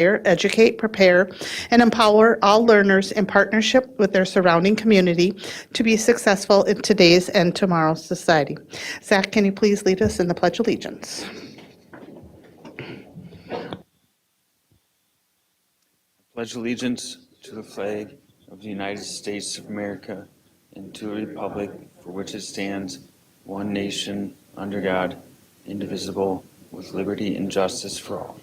educate, prepare, and empower all learners in partnership with their surrounding community to be successful in today's and tomorrow's society. Zach, can you please lead us in the Pledge of Allegiance? Pledge allegiance to the flag of the United States of America and to the republic for which it stands, one nation, under God, indivisible, with liberty and justice for all.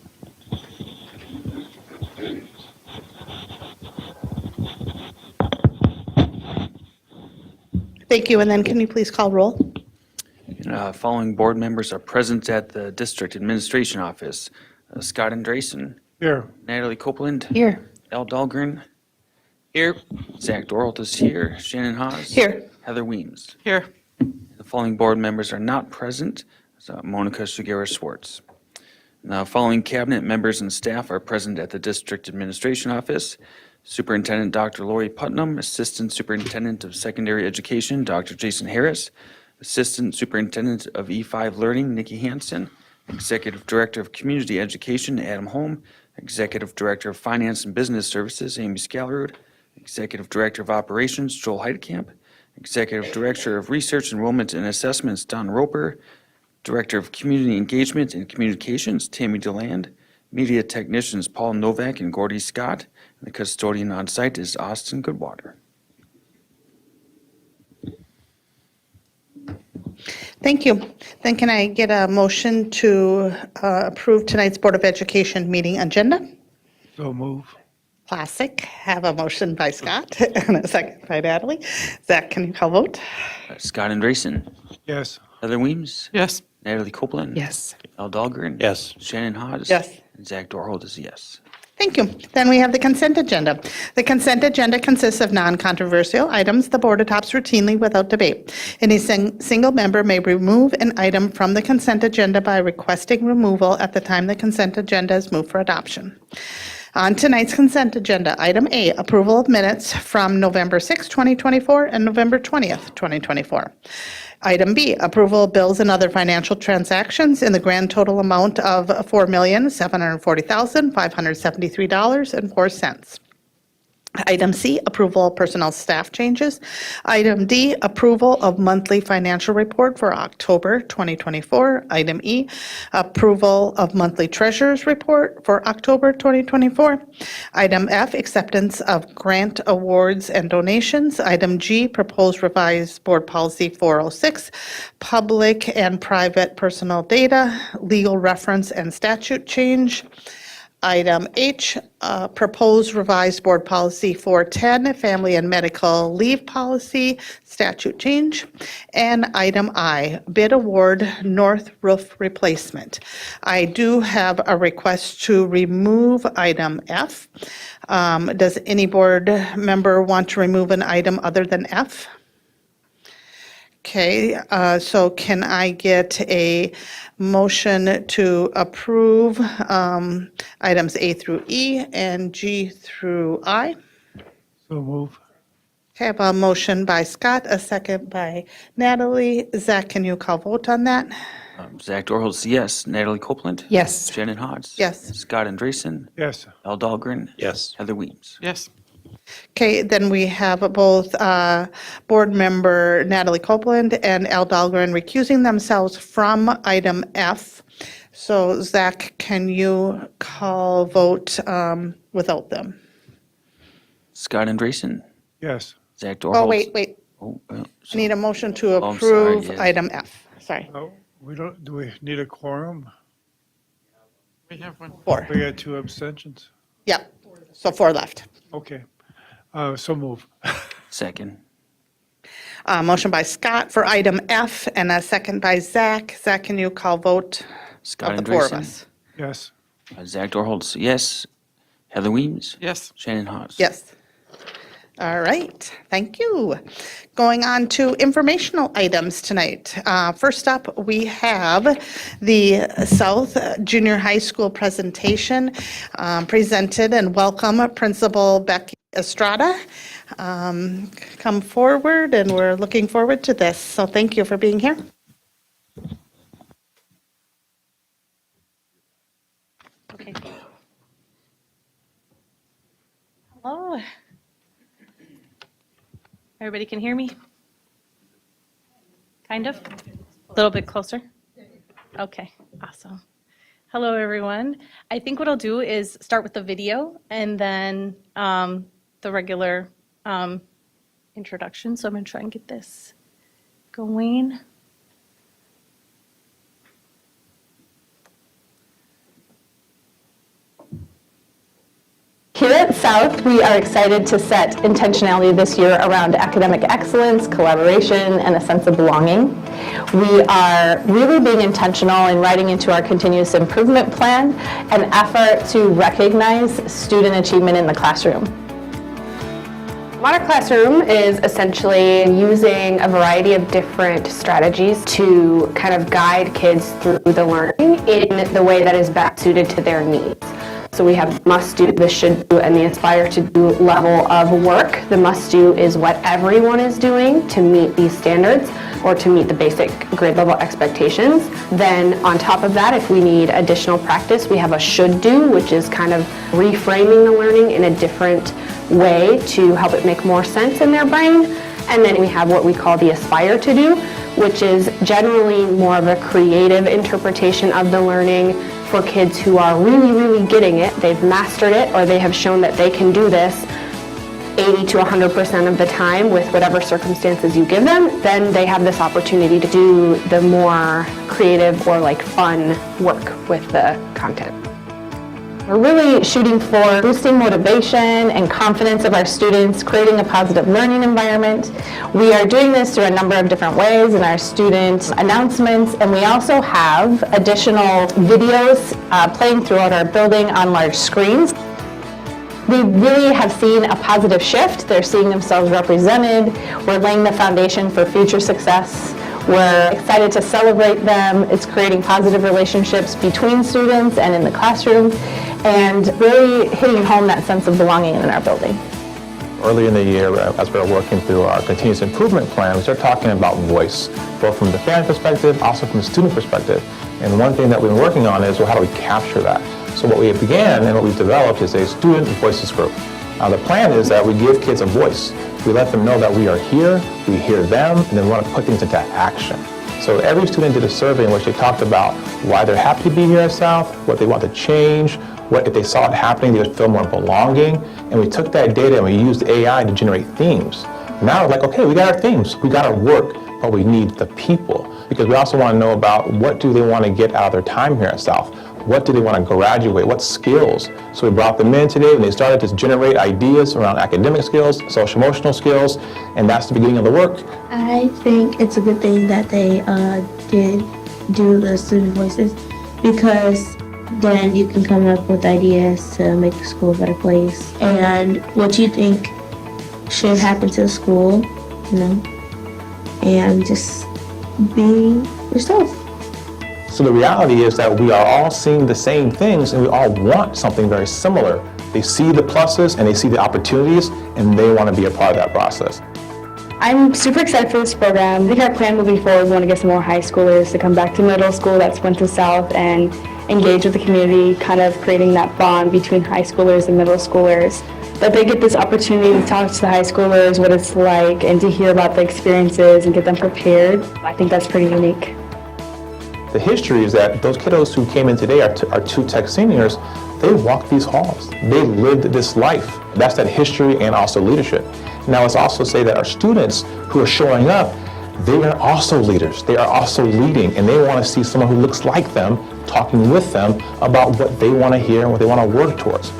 Thank you, and then can you please call roll? Following board members are present at the District Administration Office. Scott Andresen. Here. Natalie Copeland. Here. Al Dahlgren. Here. Zach Dorholt is here. Shannon Haas. Here. Heather Weems. Here. The following board members are not present. Monica Sugera Schwartz. Now, following cabinet members and staff are present at the District Administration Office. Superintendent Dr. Lori Putnam, Assistant Superintendent of Secondary Education, Dr. Jason Harris, Assistant Superintendent of E5 Learning, Nikki Hansen, Executive Director of Community Education, Adam Holm, Executive Director of Finance and Business Services, Amy Scalrud, Executive Director of Operations, Joel Heidkamp, Executive Director of Research, Enrollment, and Assessments, Don Roper, Director of Community Engagement and Communications, Tammy DeLand, Media Technicians, Paul Novak and Gordy Scott, and the custodian on site is Austin Goodwater. Thank you. Then can I get a motion to approve tonight's Board of Education meeting agenda? So move. Classic. Have a motion by Scott and a second by Natalie. Zach, can you call vote? Scott Andresen, Yes. Heather Weems, Yes. Natalie Copeland. Yes. Al Dahlgren. Yes. Shannon Haas. Yes. And Zach Dorholt is yes. Thank you. Then we have the consent agenda. The consent agenda consists of non-controversial items the board adopts routinely without debate. Any single member may remove an item from the consent agenda by requesting removal at the time the consent agenda is moved for adoption. On tonight's consent agenda, item A, approval of minutes from November 6, 2024 and November 20th, 2024. Item B, approval of bills and other financial transactions in the grand total amount of $4,740,573.04. Item C, approval of personnel staff changes. Item D, approval of monthly financial report for October 2024. Item E, approval of monthly treasurer's report for October 2024. Item F, acceptance of grant awards and donations. Item G, proposed revised board policy 406, public and private personal data, legal reference and statute change. Item H, proposed revised board policy 410, family and medical leave policy, statute change. And item I, bid award north roof replacement. I do have a request to remove item F. Does any board member want to remove an item other than F? Okay, so can I get a motion to approve items A through E and G through I? So move. Okay, I have a motion by Scott, a second by Natalie. Zach, can you call vote on that? Zach Dorholt is yes. Natalie Copeland. Yes. Shannon Haas. Yes. Scott Andresen. Yes. Al Dahlgren. Yes. Heather Weems. Yes. Okay, then we have both board member Natalie Copeland and Al Dahlgren recusing themselves from item F. So Zach, can you call vote without them? Scott Andresen. Yes. Zach Dorholt. Oh, wait. Oh, I need a motion to Oh, I'm sorry, approve yes. item F. Sorry, Oh, do we need a quorum? We have one. 4. We got 2 abstentions. Yep, so 4 left. Okay. So move. Second. Motion by Scott for item F and a second by Zach. Zach, can you call vote Scott of the 4 of Andresen. us? Yes. Zach Dorholt, yes. Heather Weems. Yes. Shannon Haas. Yes. All right, thank you. Going on to informational items tonight. First up, we have the South Junior High School presentation presented, and welcome Principal Becky Estrada. Come forward, and we're looking forward to this. So thank you for being here. Okay. Hello. Everybody can hear me? Kind of? A little bit closer? Okay, awesome. Hello, everyone. I think what I'll do is start with the video and then the regular introduction. So I'm going to try and get this going. Here at South, we are excited to set intentionality this year around academic excellence, collaboration, and a sense of belonging. We are really being intentional in writing into our continuous improvement plan an effort to recognize student achievement in the classroom. Modern Classroom is essentially using a variety of different strategies to kind of guide kids through the learning in the way that is best suited to their needs. So we have must do, the should do, and the aspire to do level of work. The must do is what everyone is doing to meet these standards or to meet the basic grade level expectations. Then on top of that, if we need additional practice, we have a should do, which is kind of reframing the learning in a different way to help it make more sense in their brain. And then we have what we call the aspire to do, which is generally more of a creative interpretation of the learning for kids who are really, really getting it. They've mastered it, or they have shown that they can do this 80 to 100% of the time with whatever circumstances you give them. Then they have this opportunity to do the more creative or like fun work with the content. We're really shooting for boosting motivation and confidence of our students, creating a positive learning environment. We are doing this through a number of different ways in our student announcements, and we also have additional videos playing throughout our building on large screens. We really have seen a positive shift. They're seeing themselves represented. We're laying the foundation for future success. We're excited to celebrate them. It's creating positive relationships between students and in the classroom, and really hitting home that sense of belonging in our building. Early in the year, as we were working through our continuous improvement plan, we started talking about voice, both from the family perspective, also from the student perspective. And one thing that we've been working on is, well, how do we capture that? So what we began and what we've developed is a student voices group. The plan is that we give kids a voice. We let them know that we are here, we hear them, and then we want to put things into action. So every student did a survey in which they talked about why they're happy to be here at South, what they want to change, what if they saw it happening, they would feel more belonging. And we took that data and we used AI to generate themes. Now we're like, okay, we got our themes, we got our work, but we need the people. Because we also want to know about what do they want to get out of their time here at South. What do they want to graduate? What skills? So we brought them in today and they started to generate ideas around academic skills, social emotional skills, and that's the beginning of the work. I think it's a good thing that they did do the student voices, because then you can come up with ideas to make the school a better place and what you think should happen to the school, you know, and just be yourself. So the reality is that we are all seeing the same things and we all want something very similar. They see the pluses and they see the opportunities and they want to be a part of that process. I'm super excited for this program. I think our plan moving forward, we want to get some more high schoolers to come back to middle school that's went to South and engage with the community, kind of creating that bond between high schoolers and middle schoolers. That they get this opportunity to talk to the high schoolers, what it's like, and to hear about the experiences and get them prepared. I think that's pretty unique. The history is that those kiddos who came in today, our two tech seniors, they walked these halls. They lived this life. That's that history and also leadership. Now let's also say that our students who are showing up, they are also leaders. They are also leading, and they want to see someone who looks like them, talking with them about what they want to hear and what they want to work towards.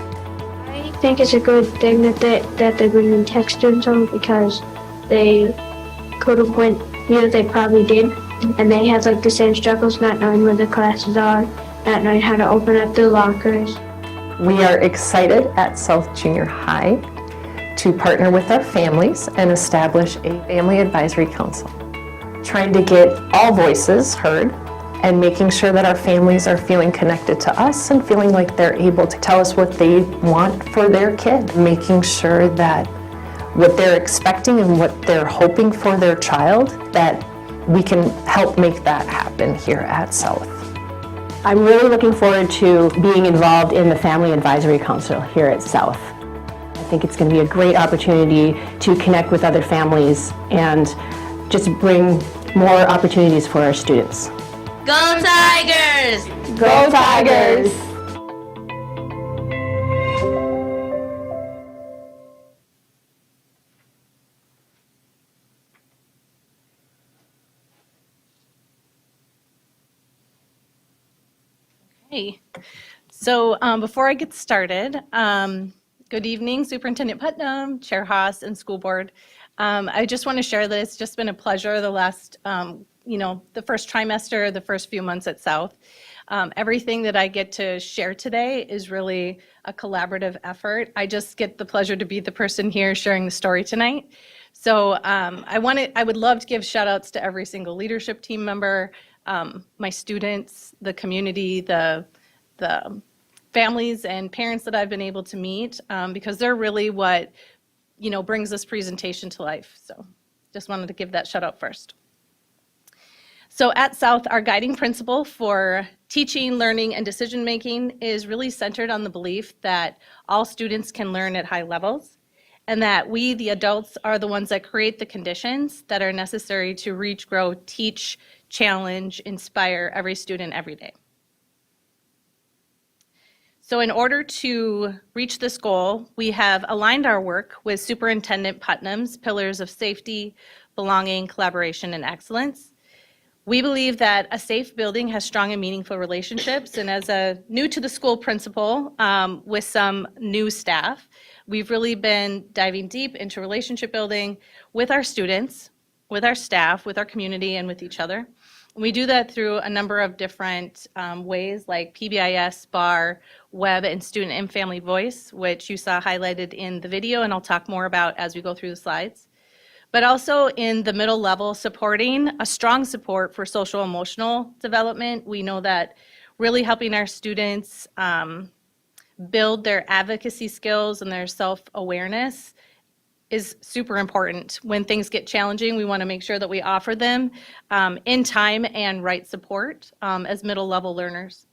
I think it's a good thing that they're bringing tech students on, because they could have went, they probably did, and they had like the same struggles, not knowing where the classes are, not knowing how to open up their lockers. We are excited at South Junior High to partner with our families and establish a family advisory council, trying to get all voices heard and making sure that our families are feeling connected to us and feeling like they're able to tell us what they want for their kid, making sure that what they're expecting and what they're hoping for their child, that we can help make that happen here at South. I'm really looking forward to being involved in the Family Advisory Council here at South. I think it's going to be a great opportunity to connect with other families and just bring more opportunities for our students. Go Tigers! Go Tigers! Hey, so before I get started, good evening, Superintendent Putnam, Chair Haas, and School Board. I just want to share that it's just been a pleasure the last, the first trimester, the first few months at South. Everything that I get to share today is really a collaborative effort. I just get the pleasure to be the person here sharing the story tonight. So I would love to give shout outs to every single leadership team member, my students, the community, the families and parents that I've been able to meet, because they're really what, brings this presentation to life. So just wanted to give that shout out first. So at South, our guiding principle for teaching, learning, and decision-making is really centered on the belief that all students can learn at high levels, and that we, the adults, are the ones that create the conditions that are necessary to reach, grow, teach, challenge, inspire every student every day. So in order to reach this goal, we have aligned our work with Superintendent Putnam's pillars of safety, belonging, collaboration, and excellence. We believe that a safe building has strong and meaningful relationships, and as a new to the school principal with some new staff, we've really been diving deep into relationship building with our students, with our staff, with our community, and with each other. We do that through a number of different ways, like PBIS, SPAR, web, and student and family voice, which you saw highlighted in the video, and I'll talk more about as we go through the slides. But also in the middle level, supporting a strong support for social emotional development. We know that really helping our students build their advocacy skills and their self-awareness is super important. When things get challenging, we want to make sure that we offer them in time and right support as middle level learners.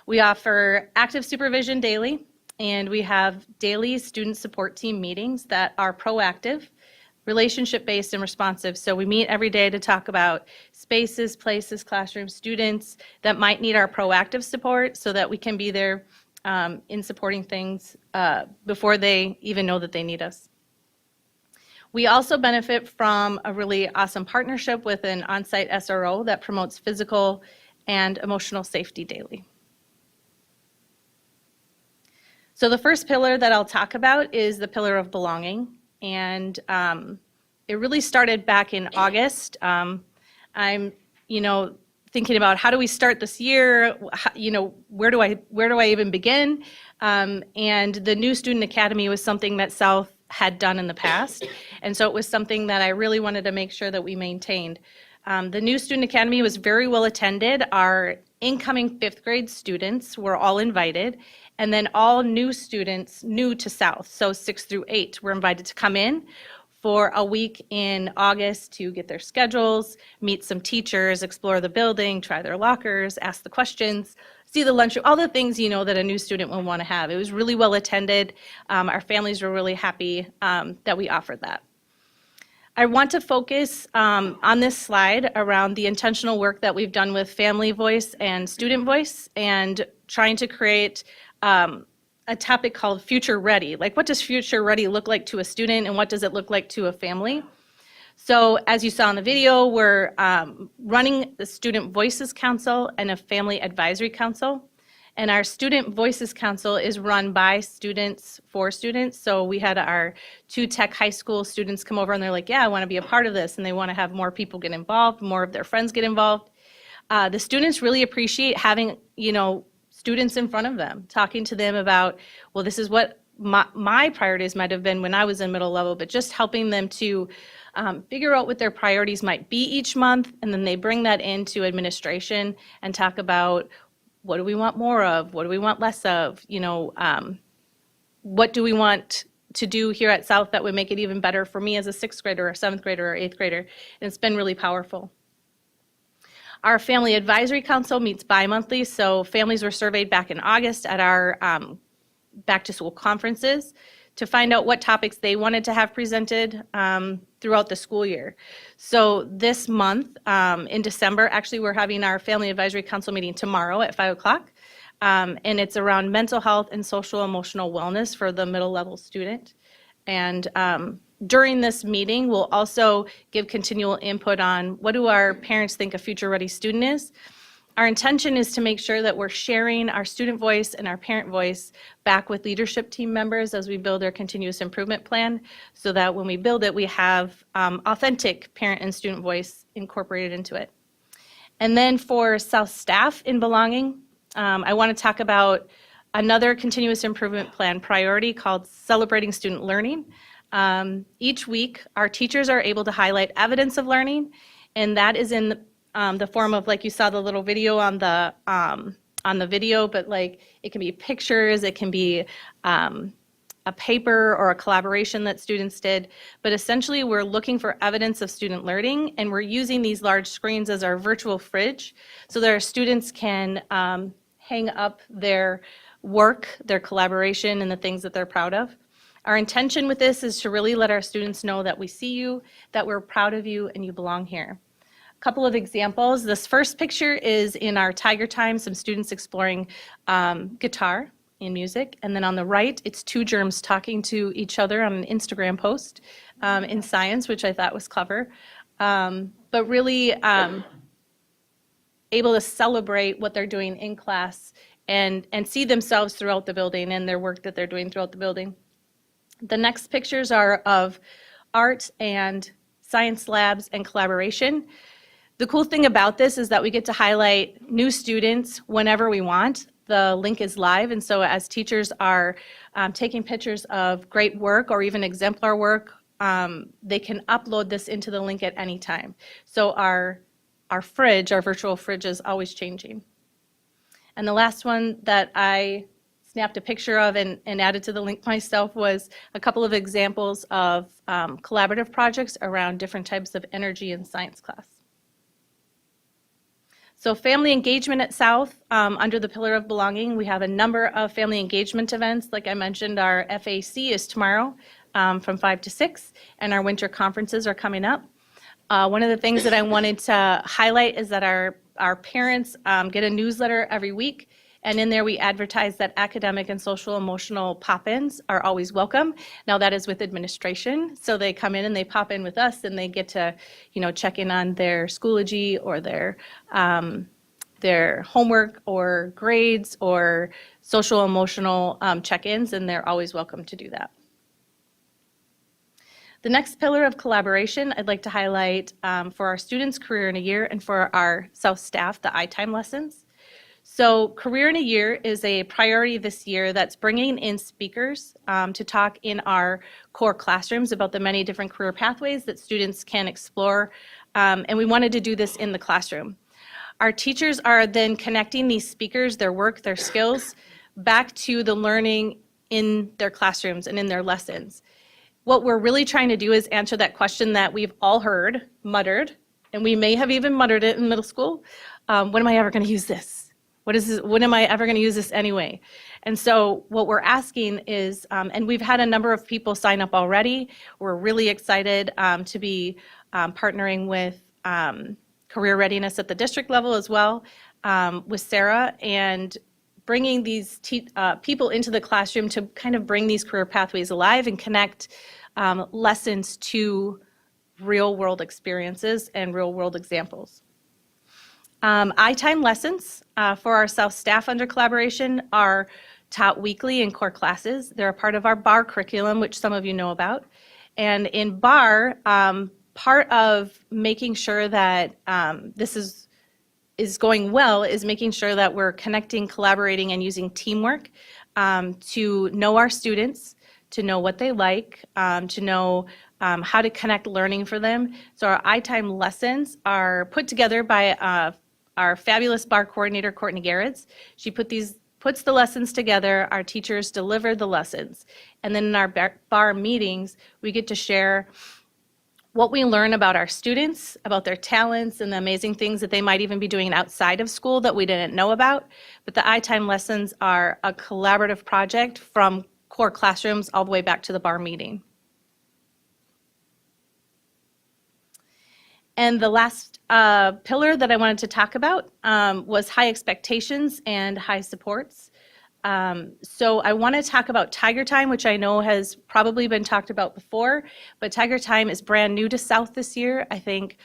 We offer active supervision daily, and we have daily student support team meetings that are proactive, relationship-based, and responsive. So we meet every day to talk about spaces, places, classrooms, students that might need our proactive support so that we can be there in supporting things before they even know that they need us. We also benefit from a really awesome partnership with an on-site SRO that promotes physical and emotional safety daily. So the first pillar that I'll talk about is the pillar of belonging. And it really started back in August. I'm, thinking about how do we start this year? Where do I even begin? And the new Student Academy was something that South had done in the past. And so it was something that I really wanted to make sure that we maintained. The new Student Academy was very well attended. Our incoming 5th grade students were all invited. And then all new students new to South, so 6th through 8th, were invited to come in for a week in August to get their schedules, meet some teachers, explore the building, try their lockers, ask the questions, see the lunchroom, all the things that a new student will want to have. It was really well attended. Our families were really happy that we offered that. I want to focus on this slide around the intentional work that we've done with family voice and student voice, and trying to create a topic called Future Ready. Like, what does Future Ready look like to a student, and what does it look like to a family? So as you saw in the video, we're running the Student Voices Council and a Family Advisory Council. And our Student Voices Council is run by students for students. So we had our 2 tech high school students come over and they're like, yeah, I want to be a part of this. And they want to have more people get involved, more of their friends get involved. The students really appreciate having, students in front of them, talking to them about, well, this is what my priorities might have been when I was in middle level, but just helping them to figure out what their priorities might be each month. And then they bring that into administration and talk about, what do we want more of? What do we want less of? What do we want to do here at South that would make it even better for me as a 6th grader or 7th grader or 8th grader? And it's been really powerful. Our Family Advisory Council meets bi-monthly, so families were surveyed back in August at our back to school conferences. to find out what topics they wanted to have presented throughout the school year. So this month, in December, actually, we're having our Family Advisory Council meeting tomorrow at 5 o'clock. And it's around mental health and social emotional wellness for the middle level student. And during this meeting, we'll also give continual input on what do our parents think a future-ready student is. Our intention is to make sure that we're sharing our student voice and our parent voice back with leadership team members as we build our continuous improvement plan, so that when we build it, we have authentic parent and student voice incorporated into it. And then for South staff in belonging, I want to talk about another continuous improvement plan priority called Celebrating Student Learning. Each week, our teachers are able to highlight evidence of learning, and that is in the form of, like you saw the little video on the video, but like it can be pictures, it can be a paper or a collaboration that students did. But essentially, we're looking for evidence of student learning, and we're using these large screens as our virtual fridge so that our students can hang up their work, their collaboration, and the things that they're proud of. Our intention with this is to really let our students know that we see you, that we're proud of you, and you belong here. Couple of examples. This first picture is in our Tiger Time, some students exploring guitar and music. And then on the right, it's two germs talking to each other on an Instagram post in science, which I thought was clever. But really able to celebrate what they're doing in class and see themselves throughout the building and their work that they're doing throughout the building. The next pictures are of art and science labs and collaboration. The cool thing about this is that we get to highlight new students whenever we want. The link is live, and so as teachers are taking pictures of great work or even exemplar work, they can upload this into the link at any time. So our fridge, our virtual fridge, is always changing. And the last one that I snapped a picture of and added to the link myself was a couple of examples of collaborative projects around different types of energy in science class. So family engagement at South, under the pillar of belonging, we have a number of family engagement events. Like I mentioned, our FAC is tomorrow from 5 to 6, and our winter conferences are coming up. One of the things that I wanted to highlight is that our parents get a newsletter every week, and in there we advertise that academic and social emotional pop-ins are always welcome. Now that is with administration, so they come in and they pop in with us, and they get to, check in on their Schoology or their homework or grades or social emotional check-ins, and they're always welcome to do that. The next pillar of collaboration I'd like to highlight for our students' Career in a Year and for our South staff, the iTime lessons. So Career in a Year is a priority this year that's bringing in speakers to talk in our core classrooms about the many different career pathways that students can explore, and we wanted to do this in the classroom. Our teachers are then connecting these speakers, their work, their skills, back to the learning in their classrooms and in their lessons. What we're really trying to do is answer that question that we've all heard muttered, and we may have even muttered it in middle school. When am I ever going to use this? What is this? When am I ever going to use this anyway? And so what we're asking is, and we've had a number of people sign up already. We're really excited to be partnering with Career Readiness at the district level as well with Sarah, and bringing these people into the classroom to kind of bring these career pathways alive and connect lessons to real world experiences and real world examples. iTime lessons for our South staff under collaboration are taught weekly in core classes. They're a part of our BAR curriculum, which some of you know about. And in BAR, part of making sure that this is going well is making sure that we're connecting, collaborating, and using teamwork to know our students, to know what they like, to know how to connect learning for them. So our iTime lessons are put together by our fabulous BAR coordinator, Courtney Garretts. She puts the lessons together, our teachers deliver the lessons. And then in our BAR meetings, we get to share what we learn about our students, about their talents, and the amazing things that they might even be doing outside of school that we didn't know about. But the iTime lessons are a collaborative project from core classrooms all the way back to the bar meeting. And the last pillar that I wanted to talk about was high expectations and high supports. So I want to talk about Tiger Time, which I know has probably been talked about before, but Tiger Time is brand new to South this year. I think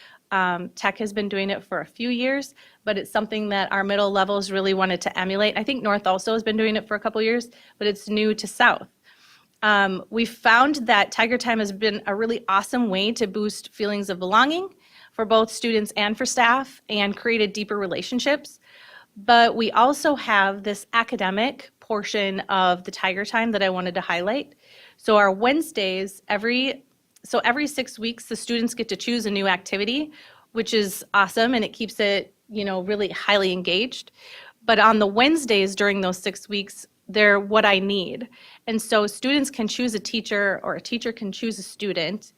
Tech has been doing it for a few years, but it's something that our middle levels really wanted to emulate. I think North also has been doing it for a couple years, but it's new to South. We found that Tiger Time has been a really awesome way to boost feelings of belonging for both students and for staff and created deeper relationships. But we also have this academic portion of the Tiger Time that I wanted to highlight. So our Wednesdays, every 6 weeks, the students get to choose a new activity, which is awesome, and it keeps it, really highly engaged. But on the Wednesdays during those 6 weeks, they're what I need. And so students can choose a teacher or a teacher can choose a student,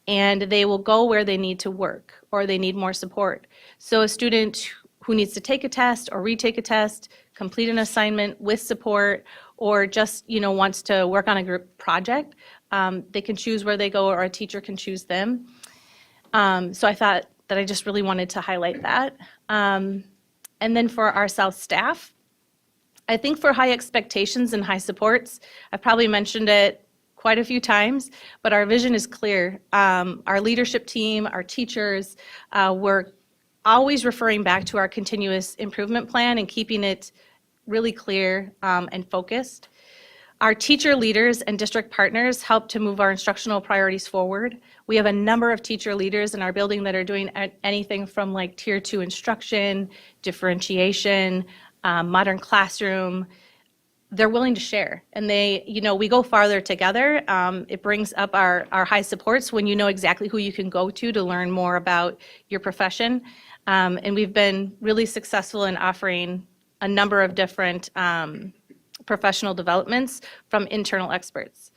and they will go where they need to work or they need more support. So a student who needs to take a test or retake a test, complete an assignment with support, or just wants to work on a group project, they can choose where they go or a teacher can choose them. So I thought that I just really wanted to highlight that. And then for our South staff, I think for high expectations and high supports, I've probably mentioned it quite a few times, but our vision is clear. Our leadership team, our teachers, we're always referring back to our continuous improvement plan and keeping it really clear and focused. Our teacher leaders and district partners help to move our instructional priorities forward. We have a number of teacher leaders in our building that are doing anything from like Tier 2 instruction, differentiation, modern classroom. They're willing to share, and we go farther together. It brings up our high supports when you know exactly who you can go to learn more about your profession. And we've been really successful in offering a number of different professional developments from internal experts.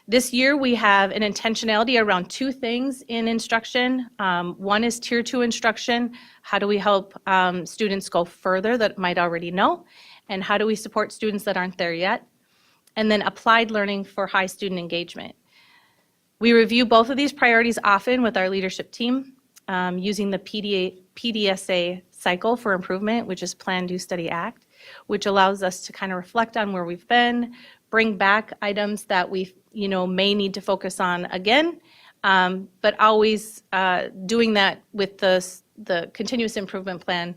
This year, we have an intentionality around two things in instruction. One is Tier 2 instruction. How do we help students go further that might already know? And how do we support students that aren't there yet? And then applied learning for high student engagement. We review both of these priorities often with our leadership team using the PDSA cycle for improvement, which is Plan, Do, Study, Act, which allows us to kind of reflect on where we've been, bring back items that we may need to focus on again, but always doing that with the continuous improvement plan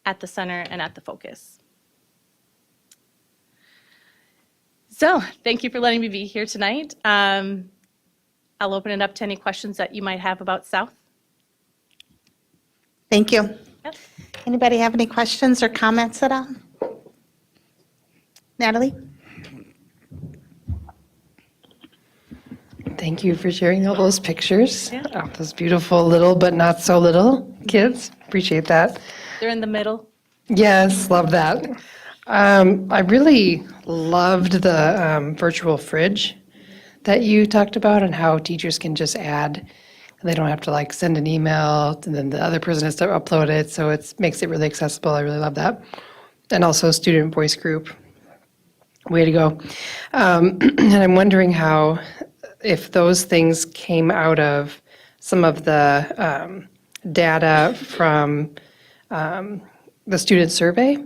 at the center and at the focus. So thank you for letting me be here tonight. I'll open it up to any questions that you might have about South. Thank you. Yep. Anybody have any questions or comments at all? Natalie? Thank you for sharing all those pictures Yeah. of those beautiful little but not so little kids. Appreciate that. They're in the middle. Yes, love that. I really loved the virtual fridge that you talked about and how teachers can just add, and they don't have to send an email and then the other person has to upload it. So it makes it really accessible. I really love that. And also student voice group. Way to go. And I'm wondering if those things came out of some of the data from the student survey,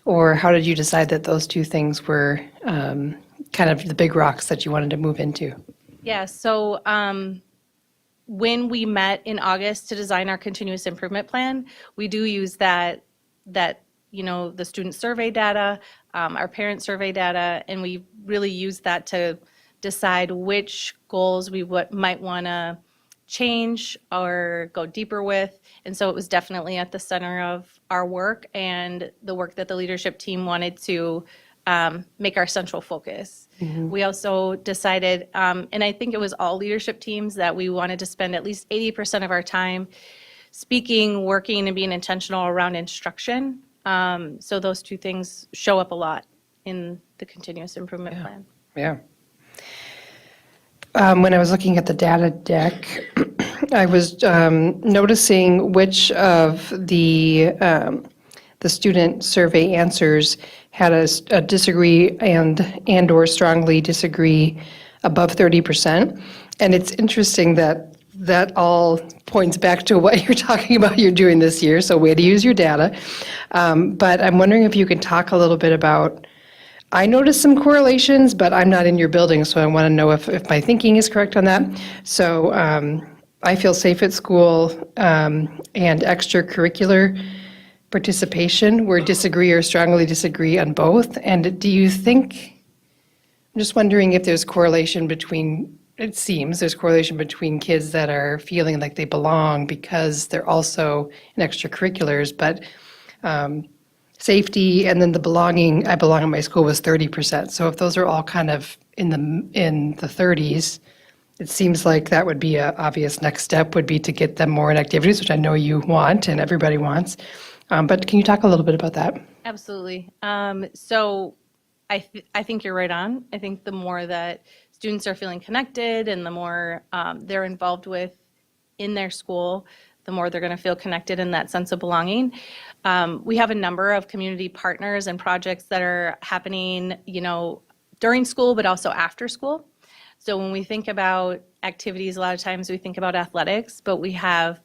or how did you decide that those two things were kind of the big rocks that you wanted to move into? Yeah, so when we met in August to design our continuous improvement plan, we do use the student survey data, our parent survey data, and we really use that to decide which goals we might want to change or go deeper with. And so it was definitely at the center of our work and the work that the leadership team wanted to make our central focus. We also decided, and I think it was all leadership teams, that we wanted to spend at least 80% of our time speaking, working, and being intentional around instruction. So those two things show up a lot in the continuous improvement plan. Yeah. When I was looking at the data deck, I was noticing which of the student survey answers had a disagree and/or strongly disagree above 30%. And it's interesting that that all points back to what you're talking about you're doing this year, so way to use your data. But I'm wondering if you can talk a little bit about, I noticed some correlations, but I'm not in your building, so I want to know if my thinking is correct on that. So I feel safe at school and extracurricular participation, where disagree or strongly disagree on both. And do you think, I'm just wondering if there's correlation between, it seems there's correlation between kids that are feeling like they belong because they're also in extracurriculars, but safety and then the belonging, I belong in my school, was 30%. So if those are all kind of in the 30s, it seems like that would be an obvious next step, would be to get them more in activities, which I know you want and everybody wants. But can you talk a little bit about that? Absolutely. So I think you're right on. I think the more that students are feeling connected and the more they're involved with in their school, the more they're going to feel connected in that sense of belonging. We have a number of community partners and projects that are happening, during school, but also after school. So when we think about activities, a lot of times we think about athletics, but we have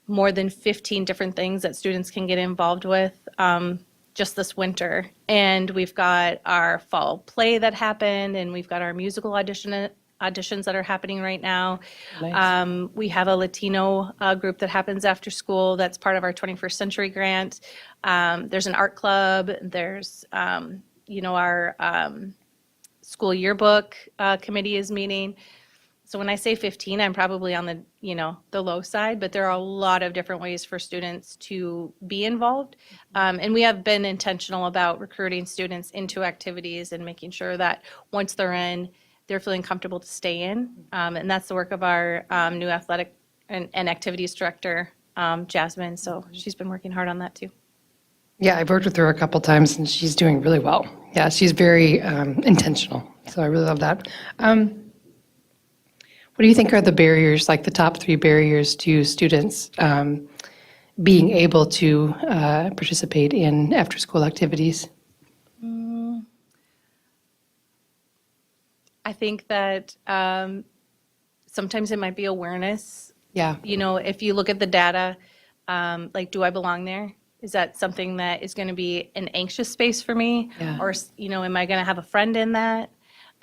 more than 15 different things that students can get involved with just this winter. And we've got our fall play that happened, and we've got our musical auditions that are happening right now. Nice. We have a Latino group that happens after school that's part of our 21st Century Grant. There's an art club. There's, our school yearbook committee is meeting. So when I say 15, I'm probably on the low side, but there are a lot of different ways for students to be involved. And we have been intentional about recruiting students into activities and making sure that once they're in, they're feeling comfortable to stay in. And that's the work of our new athletic and activities director, Jasmine. So she's been working hard on that too. Yeah, I've worked with her a couple times and she's doing really well. Yeah, she's very intentional. So I really love that. What do you think are the barriers, like the top 3 barriers to students being able to participate in after-school activities? I think that sometimes it might be awareness. Yeah. If you look at the data, do I belong there? Is that something that is going to be an anxious space for me? Yeah. Or, am I going to have a friend in that?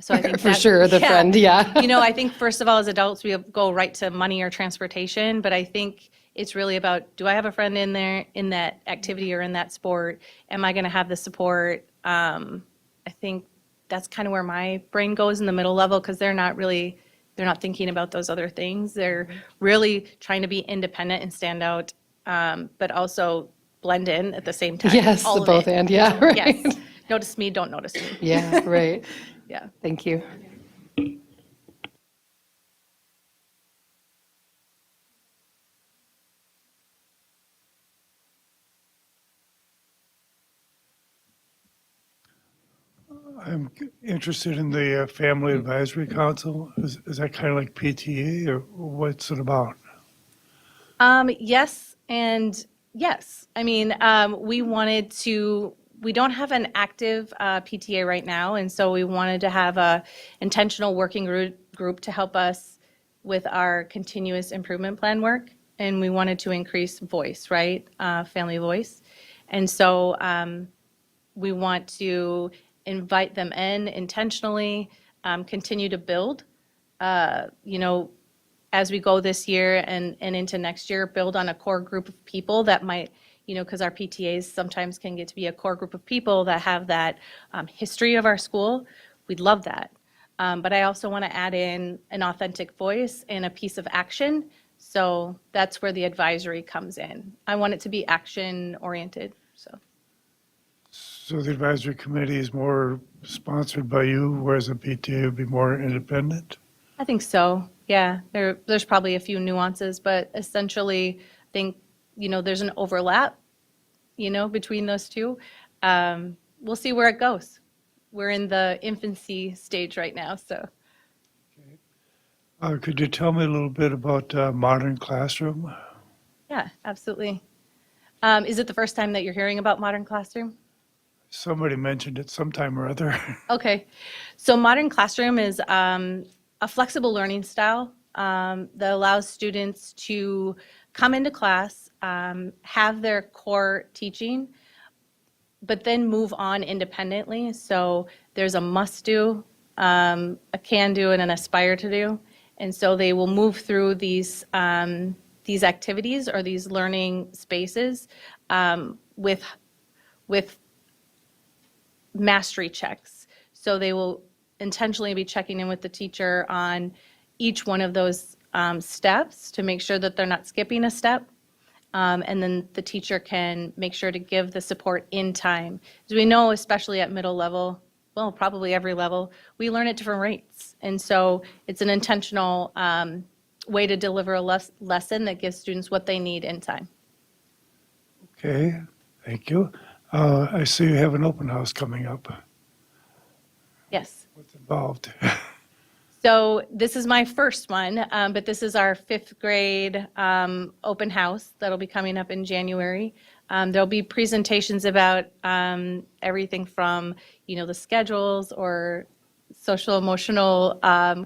So I think For sure, the friend, yeah. I think first of all, as adults, we go right to money or transportation, but I think it's really about, do I have a friend in there, in that activity or in that sport? Am I going to have the support? I think that's kind of where my brain goes in the middle level, because they're not thinking about those other things. They're really trying to be independent and stand out, but also blend in at the same time. Yes, all the of both it. and, yeah, right. Yes. Notice me, don't notice me. Yeah, right. Yeah. Thank you. I'm interested in the Family Advisory Council. Is that kind of like PTA, or what's it about? Yes and yes. I mean, we don't have an active PTA right now, and so we wanted to have a intentional working group to help us with our continuous improvement plan work, and we wanted to increase voice, right? Family voice. And so we want to invite them in intentionally, continue to build, as we go this year and into next year, build on a core group of people that might, because our PTAs sometimes can get to be a core group of people that have that history of our school. We'd love that. But I also want to add in an authentic voice and a piece of action. So that's where the advisory comes in. I want it to be action oriented, so. So the advisory committee is more sponsored by you, whereas the PTA would be more independent? I think so, yeah. There's probably a few nuances, but essentially, I think, there's an overlap, between those two. We'll see where it goes. We're in the infancy stage right now, so. Could you tell me a little bit about Modern Classroom? Yeah, absolutely. Is it the first time that you're hearing about Modern Classroom? Somebody mentioned it sometime or other. Okay, so Modern Classroom is a flexible learning style that allows students to come into class, have their core teaching, but then move on independently. So there's a must-do, a can-do, and an aspire-to-do. And so they will move through these activities or these learning spaces with mastery checks. So they will intentionally be checking in with the teacher on each one of those steps to make sure that they're not skipping a step. And then the teacher can make sure to give the support in time. As we know, especially at middle level, well, probably every level, we learn at different rates. And so it's an intentional way to deliver a lesson that gives students what they need in time. Okay, thank you. I see you have an open house coming up. Yes. What's involved? So this is my first one, but this is our 5th grade open house that'll be coming up in January. There'll be presentations about everything from, the schedules or social emotional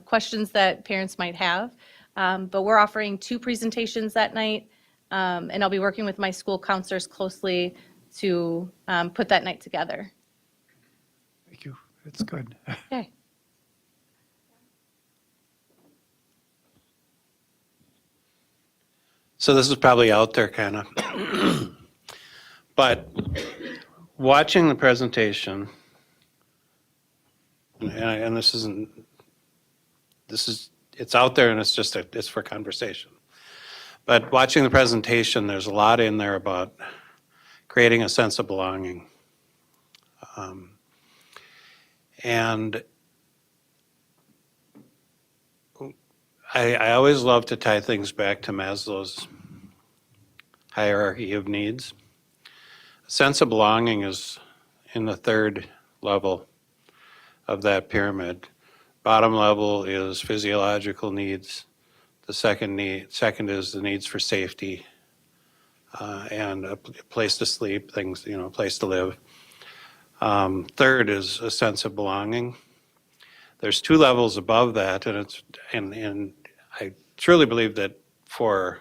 questions that parents might have. But we're offering 2 presentations that night, and I'll be working with my school counselors closely to put that night together. Thank you. It's good. Okay. So this is probably out there kind of. But watching the presentation, and it's out there and it's for conversation. But watching the presentation, there's a lot in there about creating a sense of belonging. And I always love to tie things back to Maslow's hierarchy of needs. A sense of belonging is in the 3rd level of that pyramid. Bottom level is physiological needs. The second is the needs for safety and a place to sleep, things, a place to live. 3rd is a sense of belonging. There's 2 levels above that, and I truly believe that for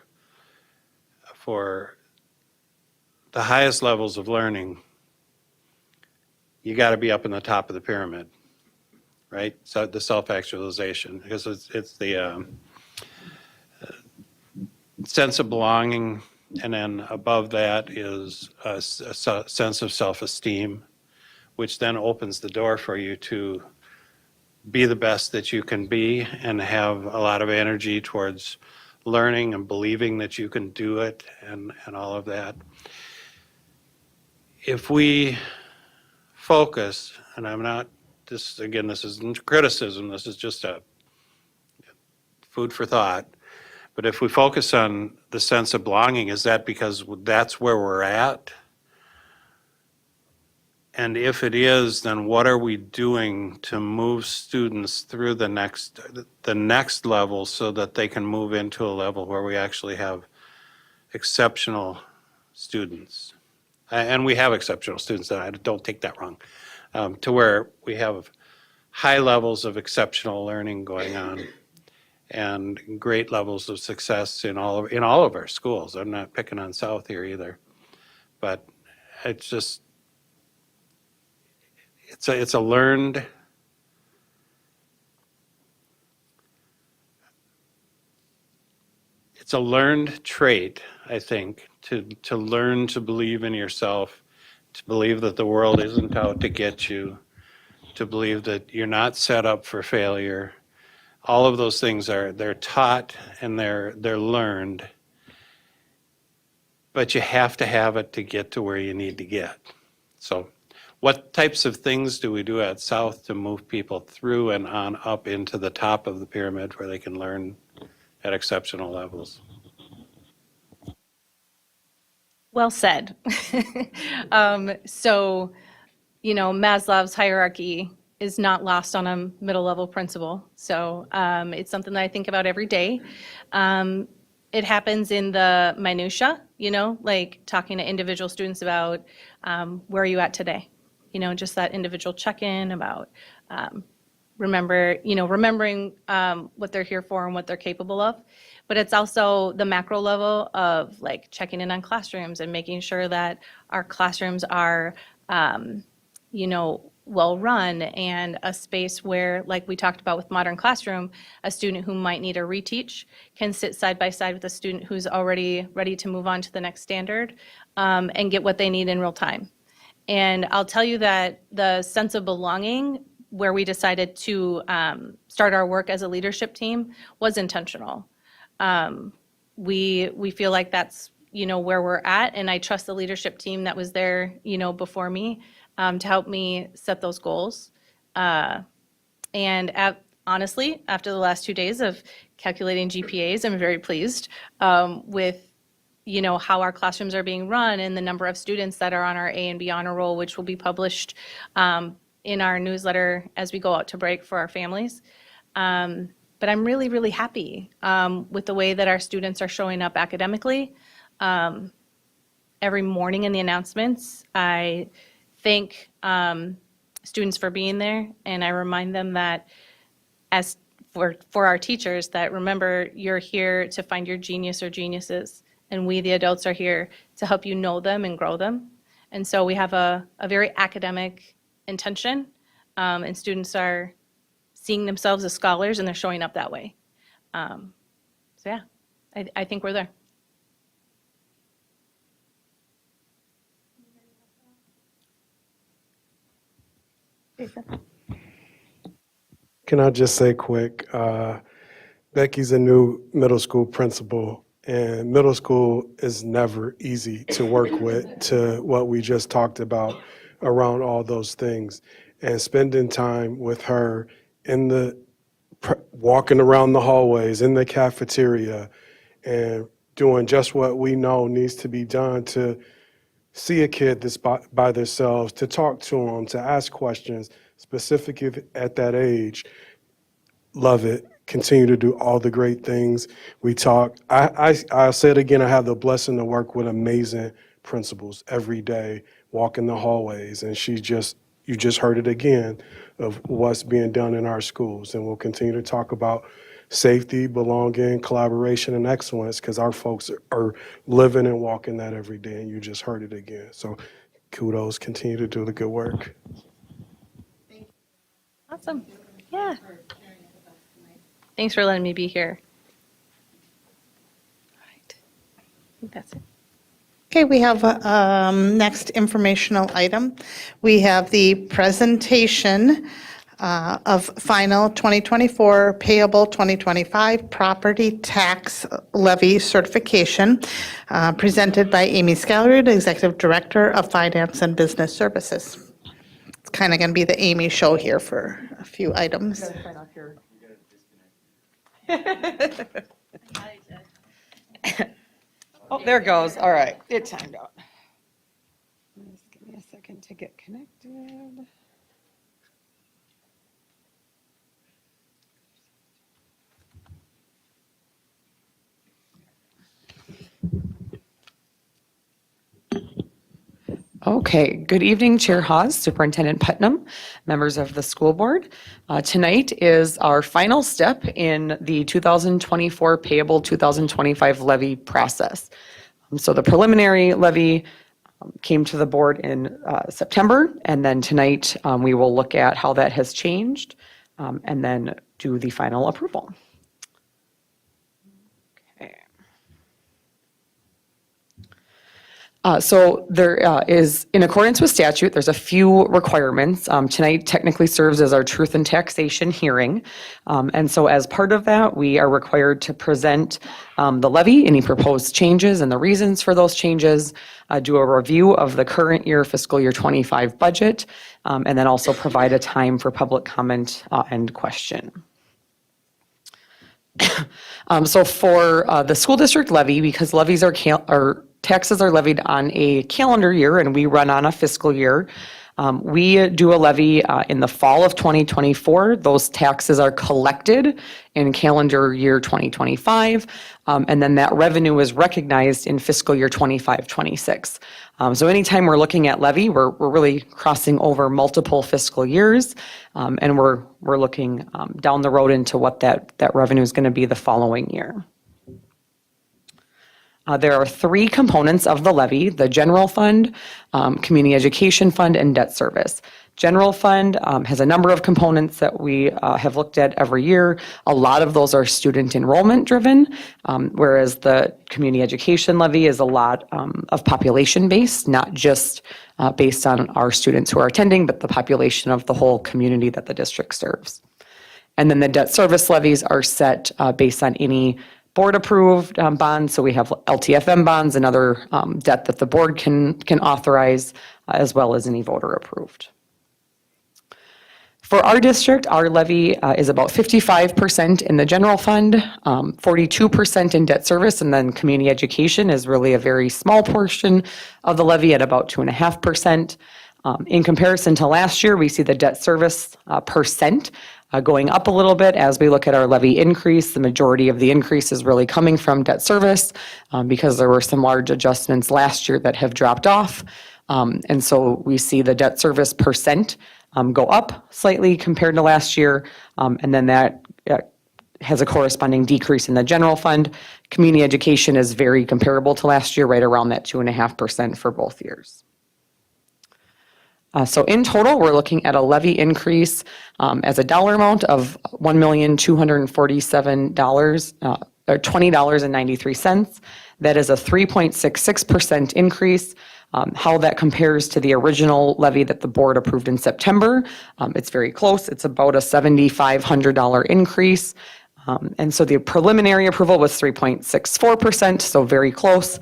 the highest levels of learning, you got to be up in the top of the pyramid, right? So the self-actualization, because it's the sense of belonging, and then above that is a sense of self-esteem, which then opens the door for you to be the best that you can be and have a lot of energy towards learning and believing that you can do it and all of that. If we focus, and I'm not, this isn't criticism, this is just a food for thought, but if we focus on the sense of belonging, is that because that's where we're at? And if it is, then what are we doing to move students through the next level so that they can move into a level where we actually have exceptional students? And we have exceptional students, I don't take that wrong, to where we have high levels of exceptional learning going on and great levels of success in all of our schools. I'm not picking on South here either, but it's just, it's a learned trait, I think, to learn to believe in yourself, to believe that the world isn't out to get you, to believe that you're not set up for failure. All of those things they're taught and they're learned, but you have to have it to get to where you need to get. So what types of things do we do at South to move people through and on up into the top of the pyramid where they can learn at exceptional levels? Well said. So, Maslow's hierarchy is not lost on a middle level principal. So it's something that I think about every day. It happens in the minutia, like talking to individual students about where are you at today? just that individual check-in about remembering what they're here for and what they're capable of. But it's also the macro level of like checking in on classrooms and making sure that our classrooms are, well-run and a space where, like we talked about with Modern Classroom, a student who might need a reteach can sit side by side with a student who's already ready to move on to the next standard and get what they need in real time. And I'll tell you that the sense of belonging where we decided to start our work as a leadership team was intentional. We feel like that's, where we're at, and I trust the leadership team that was there, before me to help me set those goals. Honestly, after the last 2 days of calculating GPAs, I'm very pleased with how our classrooms are being run and the number of students that are on our A and B honor roll, which will be published in our newsletter as we go out to break for our families. But I'm really, really happy with the way that our students are showing up academically. Every morning in the announcements, I thank students for being there, and I remind them that as for our teachers, that remember, you're here to find your genius or geniuses, and we, the adults, are here to help you know them and grow them. And so we have a very academic intention, and students are seeing themselves as scholars, and they're showing up that way. So yeah, I think we're there. Can I just say quick, Becky's a new middle school principal, and middle school is never easy to work with, to what we just talked about around all those things. And spending time with her walking around the hallways, in the cafeteria, and doing just what we know needs to be done to see a kid that's by themselves, to talk to them, to ask questions, specifically at that age. Love it. Continue to do all the great things. We talk. I'll say it again, I have the blessing to work with amazing principals every day, walking the hallways, and you just heard it again of what's being done in our schools. And we'll continue to talk about safety, belonging, collaboration, and excellence, because our folks are living and walking that every day, and you just heard it again. So kudos, continue to do the good work. Awesome. Yeah. Thanks for letting me be here. All right. I think that's it. Okay, we have next informational item. We have the presentation of final 2024 payable 2025 property tax levy certification presented by Amy Scallery, Executive Director of Finance and Business Services. It's kind of going to be the Amy show here for a few items. Oh, there it goes. All right, it timed out. Just give me a second to get connected. Okay, good evening, Chair Hawes, Superintendent Putnam, members of the school board. Tonight is our final step in the 2024 payable 2025 levy process. So the preliminary levy came to the board in September, and then tonight we will look at how that has changed and then do the final approval. So there is, in accordance with statute, there's a few requirements. Tonight technically serves as our truth and taxation hearing. And so as part of that, we are required to present the levy, any proposed changes and the reasons for those changes, do a review of the current year fiscal year 25 budget, and then also provide a time for public comment and question. So for the school district levy, because levies are taxes are levied on a calendar year and we run on a fiscal year, We do a levy in the fall of 2024. Those taxes are collected in calendar year 2025, and then that revenue is recognized in fiscal year 25-26. So anytime we're looking at levy, we're really crossing over multiple fiscal years, and we're looking down the road into what that revenue is going to be the following year. There are three components of the levy: the general fund, community education fund, and debt service. General fund has a number of components that we have looked at every year. A lot of those are student enrollment driven, whereas the community education levy is a lot of population based, not just based on our students who are attending, but the population of the whole community that the district serves. And then the debt service levies are set based on any board-approved bonds, so we have LTFM bonds and other debt that the board can authorize, as well as any voter-approved. For our district, our levy is about 55% in the general fund, 42% in debt service, and then community education is really a very small portion of the levy at about 2.5%. In comparison to last year, we see the debt service percent going up a little bit as we look at our levy increase. The majority of the increase is really coming from debt service because there were some large adjustments last year that have dropped off. And so we see the debt service percent go up slightly compared to last year. And then that has a corresponding decrease in the general fund. Community education is very comparable to last year, right around that 2.5% for both years. So in total, we're looking at a levy increase as a dollar amount of $1,247, or $20.93. That is a 3.66% increase. How that compares to the original levy that the board approved in September, it's very close. It's about a $7,500 increase. And so the preliminary approval was 3.64%, so very close.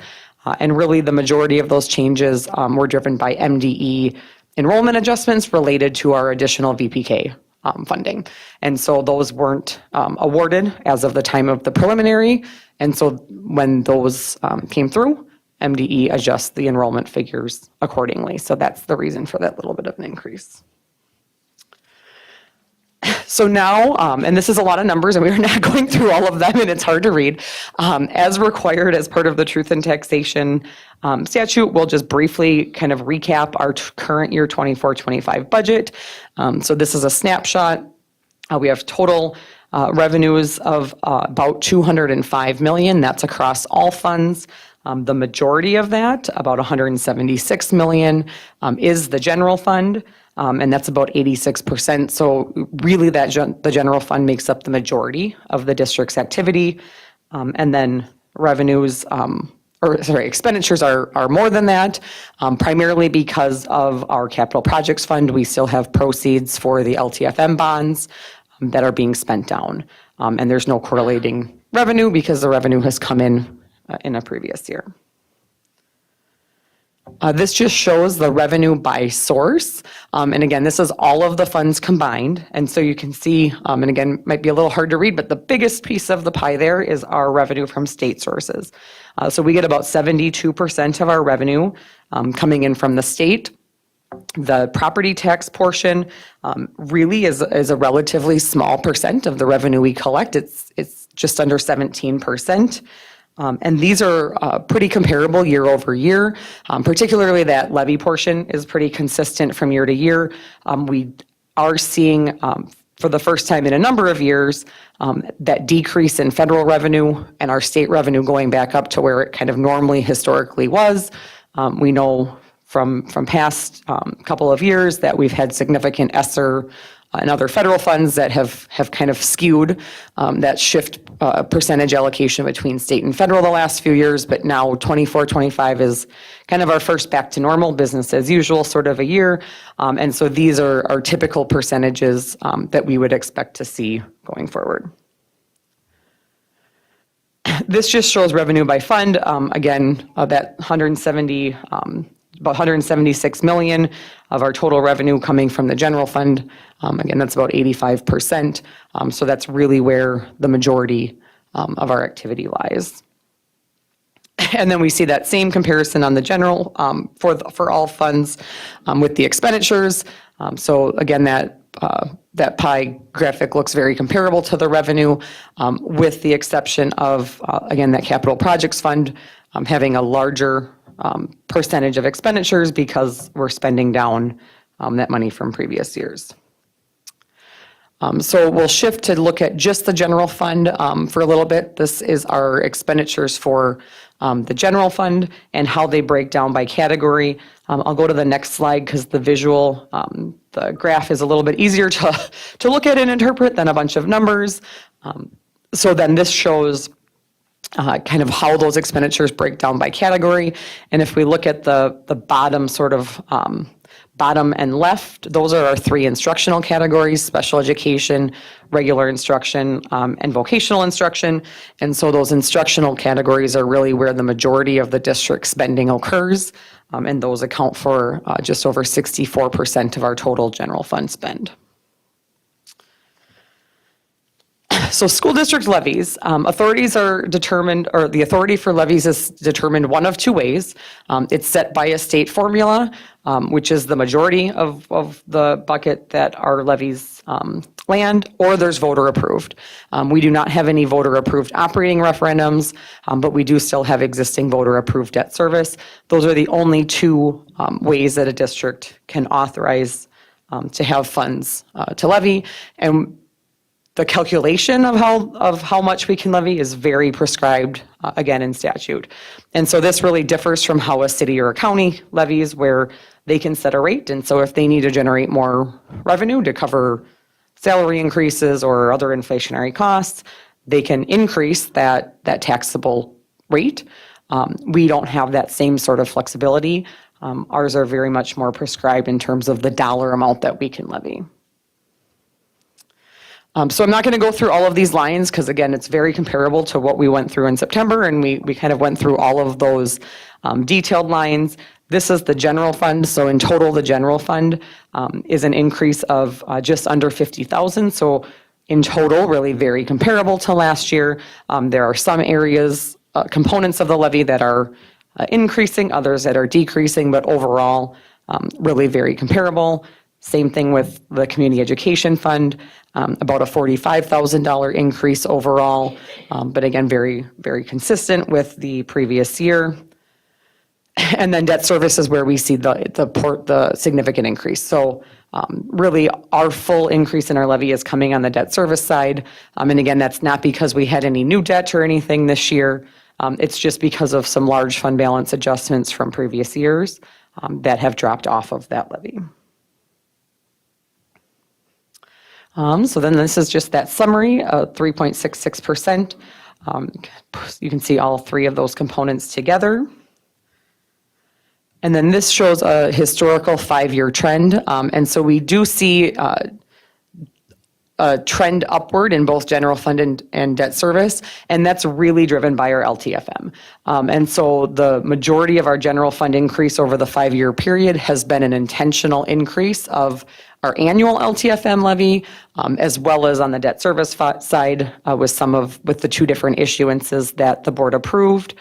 And really the majority of those changes were driven by MDE enrollment adjustments related to our additional VPK funding. And so those weren't awarded as of the time of the preliminary. And so when those came through, MDE adjusts the enrollment figures accordingly. So that's the reason for that little bit of an increase. So now, and this is a lot of numbers and we are not going through all of them and it's hard to read, as required as part of the Truth in Taxation statute, we'll just briefly kind of recap our current year 24-25 budget. So this is a snapshot. We have total revenues of about $205 million. That's across all funds. The majority of that, about $176 million, is the general fund. And that's about 86%. So really the general fund makes up the majority of the district's activity. And then revenues, expenditures are more than that, primarily because of our capital projects fund. We still have proceeds for the LTFM bonds that are being spent down. And there's no correlating revenue because the revenue has come in a previous year. This just shows the revenue by source. And again, this is all of the funds combined. And so you can see, and again, might be a little hard to read, but the biggest piece of the pie there is our revenue from state sources. So we get about 72% of our revenue coming in from the state. The property tax portion really is a relatively small percent of the revenue we collect. It's just under 17%. And these are pretty comparable year over year. Particularly that levy portion is pretty consistent from year to year. We are seeing, for the first time in a number of years, that decrease in federal revenue and our state revenue going back up to where it kind of normally historically was. We know from past couple of years that we've had significant ESSER and other federal funds that have kind of skewed that shift percentage allocation between state and federal the last few years, but now 24-25 is kind of our first back to normal business as usual sort of a year. And so these are typical percentages that we would expect to see going forward. This just shows revenue by fund. Again, that about $176 million of our total revenue coming from the general fund. Again, that's about 85%. So that's really where the majority of our activity lies. And then we see that same comparison on the general for all funds with the expenditures. So again, that pie graphic looks very comparable to the revenue, with the exception of, again, that capital projects fund having a larger percentage of expenditures because we're spending down that money from previous years. So we'll shift to look at just the general fund for a little bit. This is our expenditures for the general fund and how they break down by category. I'll go to the next slide because the visual, the graph is a little bit easier to look at and interpret than a bunch of numbers. So then this shows kind of how those expenditures break down by category. And if we look at the bottom sort of bottom and left, those are our three instructional categories: special education, regular instruction, and vocational instruction. And so those instructional categories are really where the majority of the district spending occurs. And those account for just over 64% of our total general fund spend. So school district levies, authorities are determined, or the authority for levies is determined one of two ways. It's set by a state formula, which is the majority of the bucket that our levies land, or there's voter approved. We do not have any voter approved operating referendums, but we do still have existing voter approved debt service. Those are the only two ways that a district can authorize to have funds to levy. And the calculation of how much we can levy is very prescribed, again, in statute. And so this really differs from how a city or a county levies, where they can set a rate. And so if they need to generate more revenue to cover salary increases or other inflationary costs, they can increase that taxable rate. We don't have that same sort of flexibility. Ours are very much more prescribed in terms of the dollar amount that we can levy. So I'm not going to go through all of these lines because, again, it's very comparable to what we went through in September, and we kind of went through all of those detailed lines. This is the general fund. So in total, the general fund is an increase of just under $50,000. So in total, really very comparable to last year. There are some areas, components of the levy that are increasing, others that are decreasing, but overall, really very comparable. Same thing with the community education fund, about a $45,000 increase overall, but again, very, very consistent with the previous year. And then debt service is where we see the significant increase. So really, our full increase in our levy is coming on the debt service side. And again, that's not because we had any new debt or anything this year. It's just because of some large fund balance adjustments from previous years that have dropped off of that levy. So then this is just that summary of 3.66%. You can see all three of those components together. And then this shows a historical 5-year trend. And so we do see a trend upward in both general fund and debt service, and that's really driven by our LTFM. And so the majority of our general fund increase over the 5-year period has been an intentional increase of our annual LTFM levy, as well as on the debt service side with the two different issuances that the board approved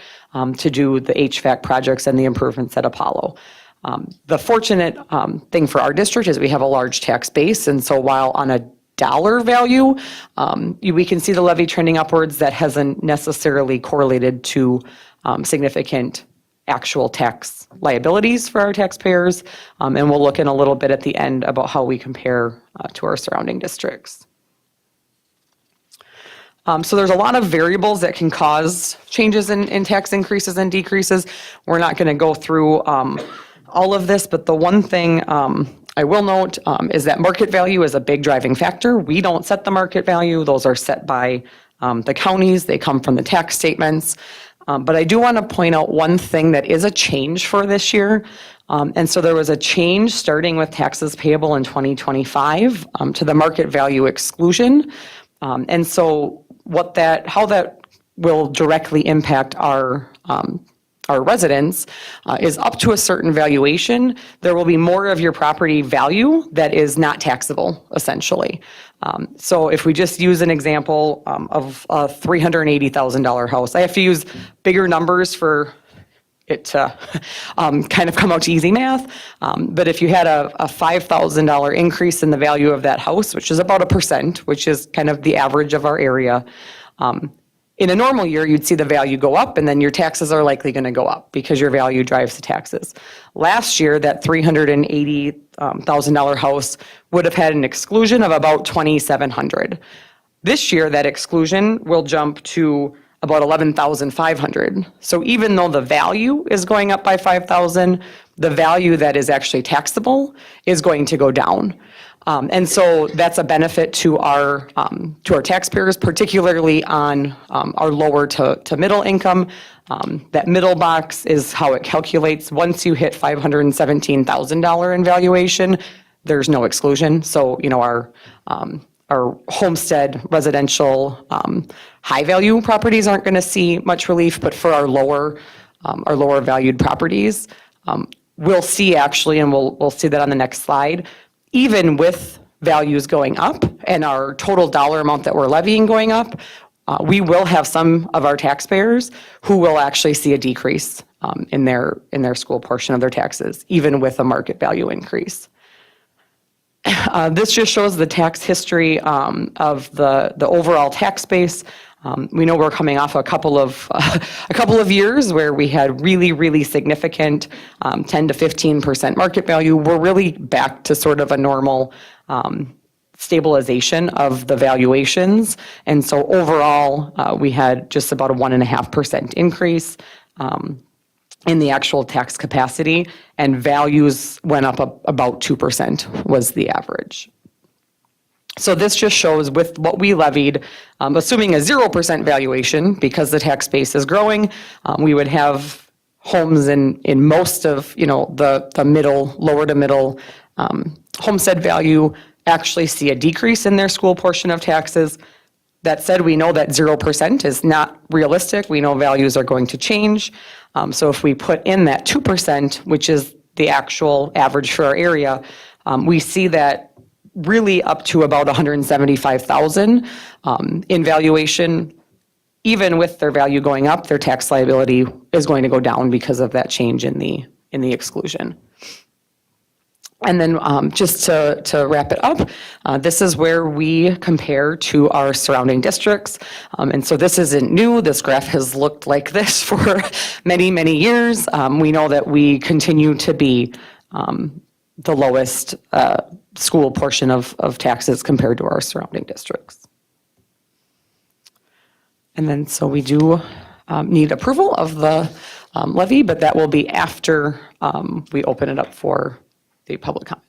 to do the HVAC projects and the improvements at Apollo. The fortunate thing for our district is we have a large tax base, and so while on a dollar value, we can see the levy trending upwards, that hasn't necessarily correlated to significant actual tax liabilities for our taxpayers. And we'll look in a little bit at the end about how we compare to our surrounding districts. So there's a lot of variables that can cause changes in tax increases and decreases. We're not going to go through all of this, but the one thing I will note is that market value is a big driving factor. We don't set the market value. Those are set by the counties. They come from the tax statements. But I do want to point out one thing that is a change for this year. And so there was a change starting with taxes payable in 2025 to the market value exclusion. And so how that will directly impact our residents is up to a certain valuation, there will be more of your property value that is not taxable, essentially. So if we just use an example of a $380,000 house, I have to use bigger numbers for it to kind of come out to easy math. But if you had a $5,000 increase in the value of that house, which is about 1%, which is kind of the average of our area, in a normal year, you'd see the value go up, and then your taxes are likely going to go up because your value drives the taxes. Last year, that $380,000 house would have had an exclusion of about $2,700. This year, that exclusion will jump to about $11,500. So even though the value is going up by $5,000, the value that is actually taxable is going to go down. And so that's a benefit to our taxpayers, particularly on our lower to middle income. That middle box is how it calculates. Once you hit $517,000 in valuation, there's no exclusion. So, you know, our homestead residential high value properties aren't going to see much relief, but for our lower valued properties, we'll see actually, and we'll see that on the next slide, even with values going up and our total dollar amount that we're levying going up, we will have some of our taxpayers who will actually see a decrease in their school portion of their taxes, even with a market value increase. This just shows the tax history of the overall tax base. We know we're coming off a couple of years where we had really significant 10 to 15% market value. We're really back to sort of a normal stabilization of the valuations, and so overall we had just about a 1.5% increase in the actual tax capacity, and values went up about 2% was the average. So this just shows with what we levied, assuming a 0% valuation, because the tax base is growing, we would have homes in most of, you know, the middle, lower to middle homestead value actually see a decrease in their school portion of taxes. That said, we know that 0% is not realistic. We know values are going to change. So if we put in that 2%, which is the actual average for our area, we see that really up to about $175,000 in valuation. Even with their value going up, their tax liability is going to go down because of that change in the exclusion. And then just to wrap it up, this is where we compare to our surrounding districts. And so this isn't new. This graph has looked like this for many years. We know that we continue to be the lowest school portion of taxes compared to our surrounding districts. And then so we do need approval of the levy, but that will be after we open it up for the public comment,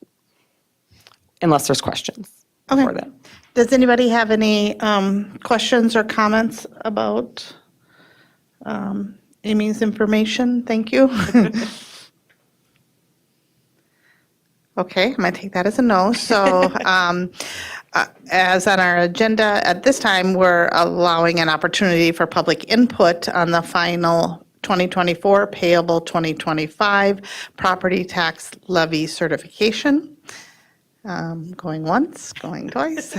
unless there's questions before that. Does anybody have any questions or comments about Amy's information? Thank you. Okay, I'm going to take that as a no. So as on our agenda at this time, we're allowing an opportunity for public input on the final 2024 payable 2025 property tax levy certification. Going once, going twice.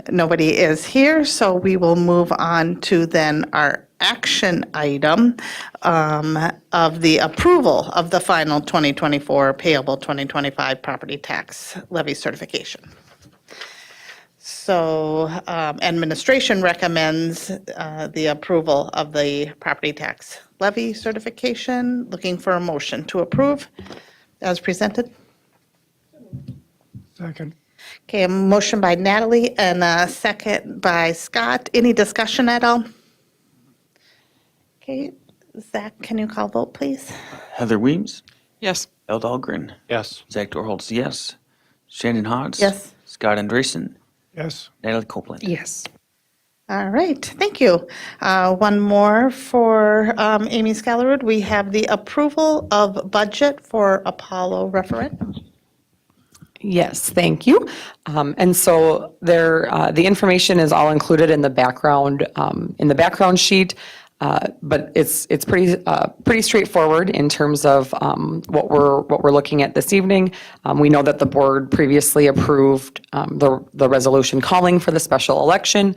Nobody is here, so we will move on to then our action item of the approval of the final 2024 payable 2025 property tax levy certification. So administration recommends the approval of the property tax levy certification. Looking for a motion to approve as presented. Second. Okay, a motion by Natalie and a second by Scott. Any discussion at all? Okay, Zach, can you call vote, please? Heather Weems, Yes. Ell Dahlgren, Yes. Zach Dorholz, yes. Shannon Hodge. Yes. Scott Andresen, Yes. Natalie Copeland. Yes. All right, thank you. One more for Amy Scalarud. We have the approval of budget for Apollo referendum. Yes, thank you. And so the information is all included in the background sheet. But it's pretty straightforward in terms of what we're looking at this evening. We know that the board previously approved the resolution calling for the special election.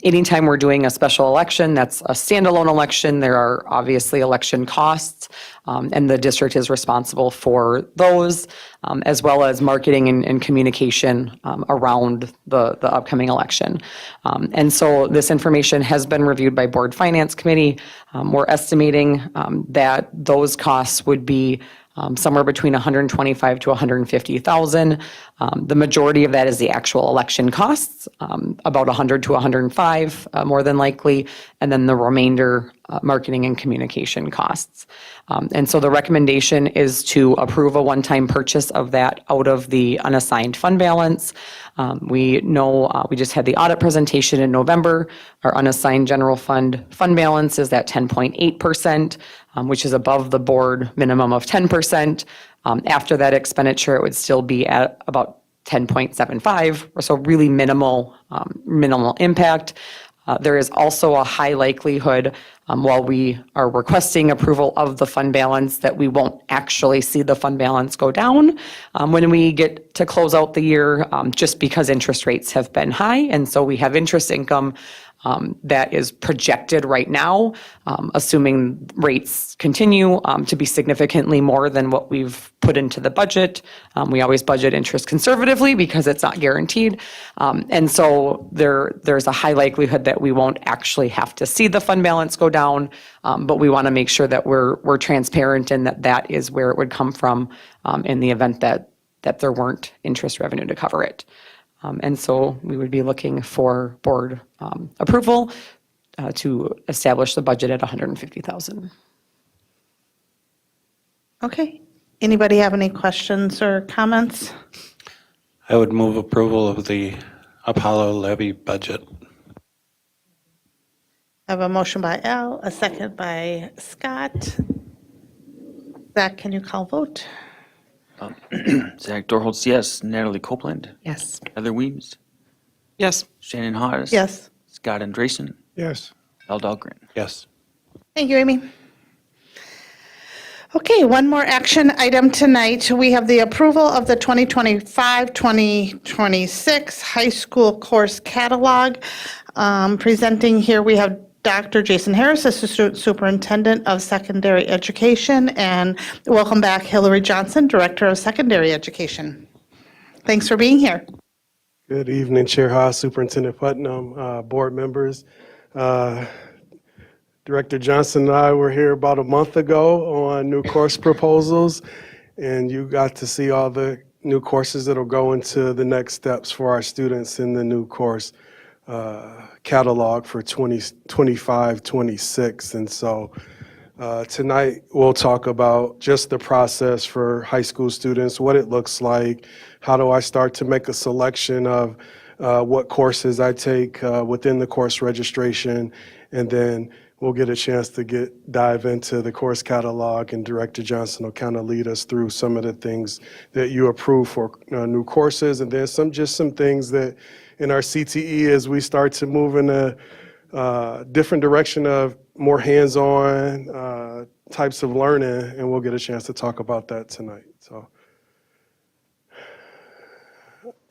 Anytime we're doing a special election, that's a standalone election, there are obviously election costs, and the district is responsible for those, as well as marketing and communication around the upcoming election. And so this information has been reviewed by Board Finance Committee. We're estimating that those costs would be somewhere between $125,000 to $150,000. The majority of that is the actual election costs, about $100,000 to $105,000 more than likely, and then the remainder marketing and communication costs. And so the recommendation is to approve a one-time purchase of that out of the unassigned fund balance. We know we just had the audit presentation in November. Our unassigned general fund balance is at 10.8%, which is above the board minimum of 10%. After that expenditure, it would still be at about 10.75, so really minimal impact. There is also a high likelihood, while we are requesting approval of the fund balance, that we won't actually see the fund balance go down when we get to close out the year, just because interest rates have been high. And so we have interest income that is projected right now, assuming rates continue to be significantly more than what we've put into the budget. We always budget interest conservatively because it's not guaranteed. And so there's a high likelihood that we won't actually have to see the fund balance go down, but we want to make sure that we're transparent and that is where it would come from in the event that there weren't interest revenue to cover it. And so we would be looking for board approval to establish the budget at $150,000. Okay. Anybody have any questions or comments? I would move approval of the Apollo levy budget. I have a motion by Al, a second by Scott. Zach, can you call vote? Zach Dorholz, yes. Natalie Copeland. Yes. Heather Weems. Yes. Shannon Hawes. Yes. Scott Andresen. Yes. Al Dahlgren. Yes. Thank you, Amy. Okay, one more action item tonight. We have the approval of the 2025-2026 high school course catalog. Presenting here, we have Dr. Jason Harris, Assistant Superintendent of Secondary Education, and welcome back Hillary Johnson, Director of Secondary Education. Thanks for being here. Good evening, Chair Haas, Superintendent Putnam, board members. Director Johnson and I were here about a month ago on new course proposals, and you got to see all the new courses that'll go into the next steps for our students in the new course catalog for 2025-26. And so tonight we'll talk about just the process for high school students, what it looks like, how do I start to make a selection of what courses I take within the course registration, and then we'll get a chance to dive into the course catalog, and Director Johnson will kind of lead us through some of the things that you approve for new courses, and then some things that in our CTE as we start to move in a different direction of more hands-on types of learning, and we'll get a chance to talk about that tonight. So,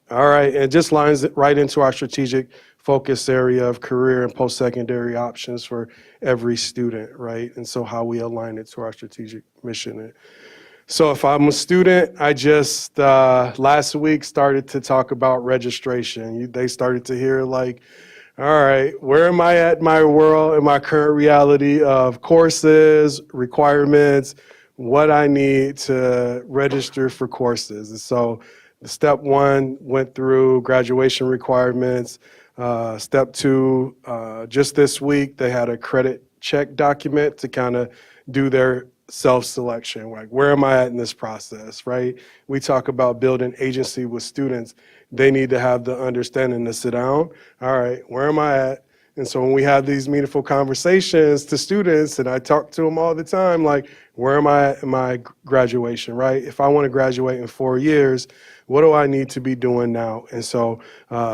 all right, and it just lines it right into our strategic focus area of career and post-secondary options for every student, right? And so how we align it to our strategic mission. So if I'm a student, I just last week started to talk about registration. They started to hear like, all right, where am I at in my world, in my current reality of courses, requirements, what I need to register for courses. And so step one went through graduation requirements. Step two, just this week, they had a credit check document to kind of do their self-selection. Like, where am I at in this process, right? We talk about building agency with students. They need to have the understanding to sit down. All right, where am I at? And so when we have these meaningful conversations to students, and I talk to them all the time, like, where am I at in my graduation, right? If I want to graduate in 4 years, what do I need to be doing now? And so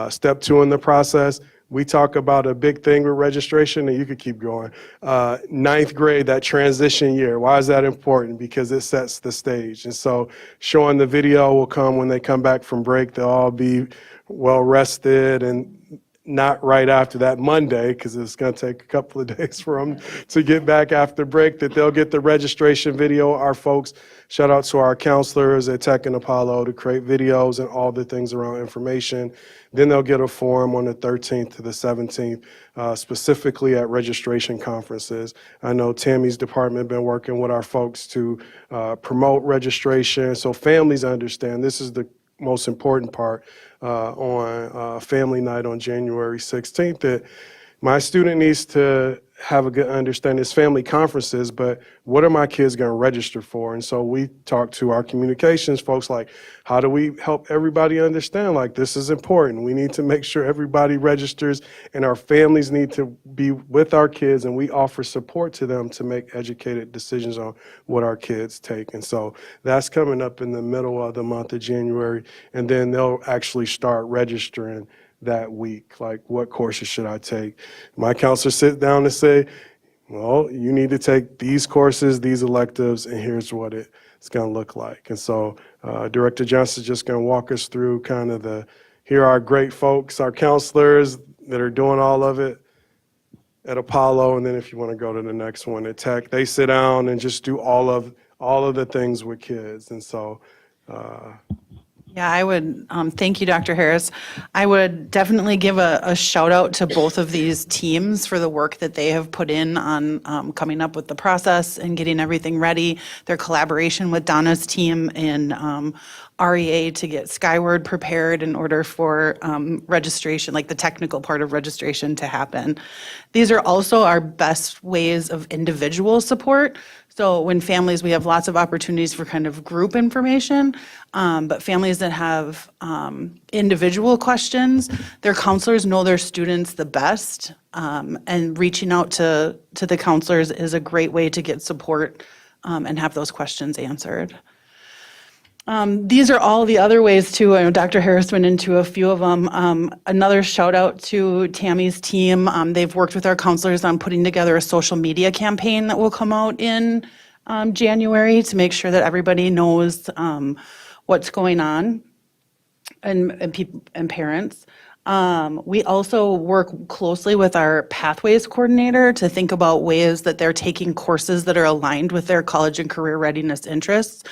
step two in the process, we talk about a big thing with registration, and you could keep going. Ninth grade, that transition year. Why is that important? Because it sets the stage. And so showing the video will come when they come back from break. They'll all be well rested and not right after that Monday, because it's going to take a couple of days for them to get back after break, that they'll get the registration video. Our folks, shout out to our counselors at Tech and Apollo to create videos and all the things around information. Then they'll get a form on the 13th to the 17th, specifically at registration conferences. I know Tammy's department been working with our folks to promote registration, so families understand this is the most important part on family night on January 16th, that my student needs to have a good understanding. It's family conferences, but what are my kids going to register for? And so we talk to our communications folks, like, how do we help everybody understand, like, this is important. We need to make sure everybody registers, and our families need to be with our kids, and we offer support to them to make educated decisions on what our kids take. And so that's coming up in the middle of the month of January, and then they'll actually start registering that week, like, what courses should I take? My counselor sits down and say, well, you need to take these courses, these electives, and here's what it's going to look like. And so Director Johnson is just going to walk us through kind of here are our great folks, our counselors that are doing all of it at Apollo, and then if you want to go to the next one at Tech, they sit down and just do all of the things with kids. And so yeah, I would, thank you, Dr. Harris. I would definitely give a shout out to both of these teams for the work that they have put in on coming up with the process and getting everything ready. Their collaboration with Donna's team in REA to get Skyward prepared in order for registration, like the technical part of registration, to happen. These are also our best ways of individual support. So when families, we have lots of opportunities for kind of group information, but families that have individual questions, their counselors know their students the best, and reaching out to the counselors is a great way to get support and have those questions answered. These are all the other ways too. I know Dr. Harris went into a few of them. Another shout out to Tammy's team. They've worked with our counselors on putting together a social media campaign that will come out in January to make sure that everybody knows what's going on, and parents. We also work closely with our Pathways coordinator to think about ways that they're taking courses that are aligned with their college and career readiness interests.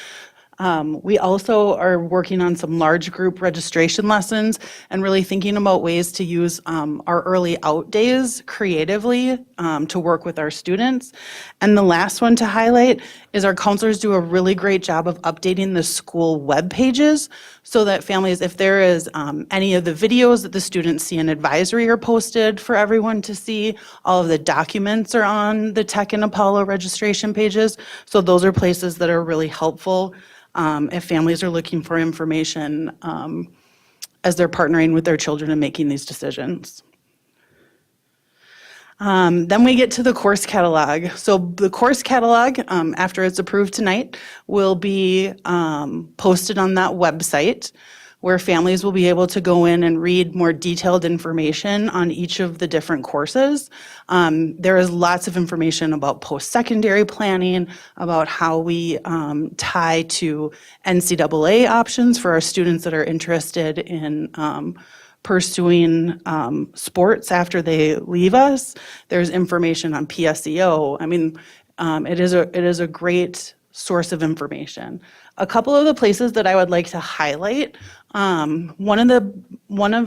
We also are working on some large group registration lessons and really thinking about ways to use our early out days creatively to work with our students. And the last one to highlight is our counselors do a really great job of updating the school web pages so that families, if there is any of the videos that the students see in advisory are posted for everyone to see, all of the documents are on the Tech and Apollo registration pages. So those are places that are really helpful if families are looking for information as they're partnering with their children and making these decisions. Then we get to the course catalog. So the course catalog, after it's approved tonight, will be posted on that website where families will be able to go in and read more detailed information on each of the different courses. There is lots of information about post-secondary planning, about how we tie to NCAA options for our students that are interested in pursuing sports after they leave us. There's information on PSEO. I mean, it is a great source of information. A couple of the places that I would like to highlight, one of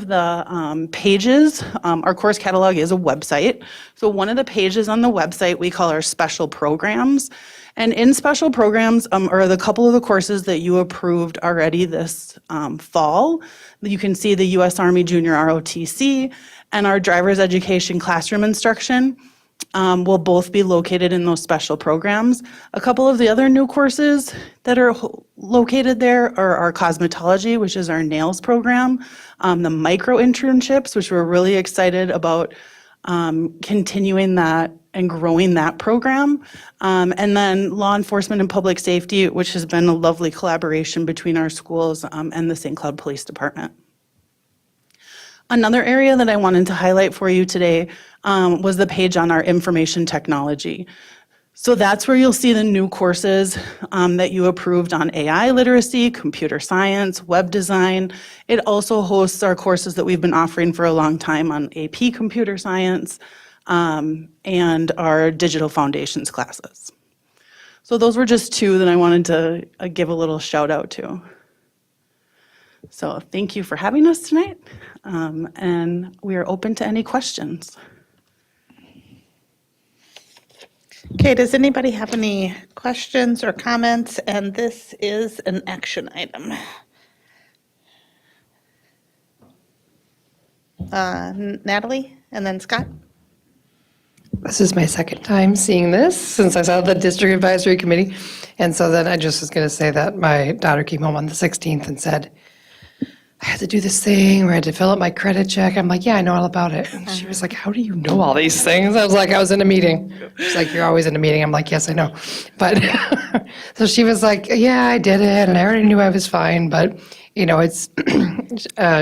the pages, our course catalog is a website. So one of the pages on the website we call our special programs. And in special programs are the couple of the courses that you approved already this fall. You can see the U.S. Army Junior ROTC and our driver's education classroom instruction. Will both be located in those special programs. A couple of the other new courses that are located there are our cosmetology, which is our nails program, the micro internships, which we're really excited about continuing that and growing that program, and then law enforcement and public safety, which has been a lovely collaboration between our schools and the St. Cloud Police Department. Another area that I wanted to highlight for you today was the page on our information technology. So that's where you'll see the new courses that you approved on AI literacy, computer science, web design. It also hosts our courses that we've been offering for a long time on AP computer science and our digital foundations classes. So those were just two that I wanted to give a little shout out to. So thank you for having us tonight, and we are open to any questions. Okay, does anybody have any questions or comments? And this is an action item. Natalie, and then Scott? This is my second time seeing this since I saw the district advisory committee. And so then I just was going to say that my daughter came home on the 16th and said, I had to do this thing where I had to fill out my credit check. I'm like, yeah, I know all about it. And she was like, how do you know all these things? I was like, I was in a meeting. She's like, you're always in a meeting. I'm like, yes, I know. But so she was like, yeah, I did it. And I already knew I was fine. But, you know, it's,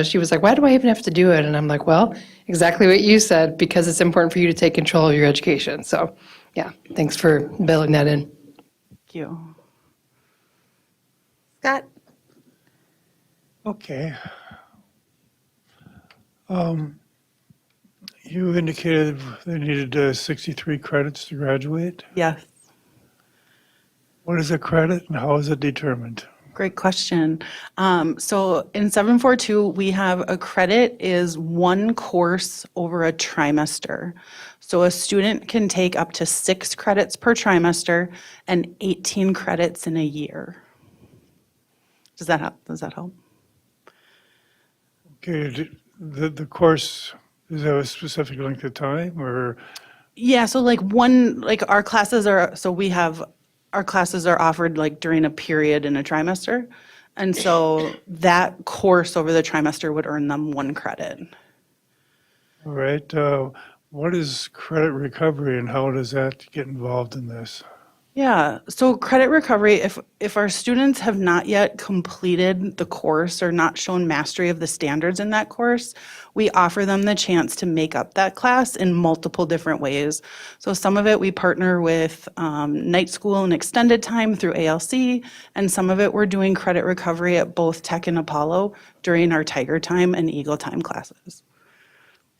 she was like, why do I even have to do it? And I'm like, well, exactly what you said, because it's important for you to take control of your education. So, yeah, thanks for building that in. Thank you. Scott? Okay. You indicated they needed 63 credits to graduate. Yes. What is a credit and how is it determined? Great question. So in 742, we have a credit is one course over a trimester. So a student can take up to 6 credits per trimester and 18 credits in a year. Does that help? Okay, the course, is that a specific length of time or? Yeah, so our classes are, our classes are offered like during a period in a trimester. And so that course over the trimester would earn them 1 credit. All right, what is credit recovery and how does that get involved in this? Yeah, so credit recovery, if our students have not yet completed the course or not shown mastery of the standards in that course, we offer them the chance to make up that class in multiple different ways. So some of it we partner with night school and extended time through ALC, and some of it we're doing credit recovery at both Tech and Apollo during our Tiger Time and Eagle Time classes.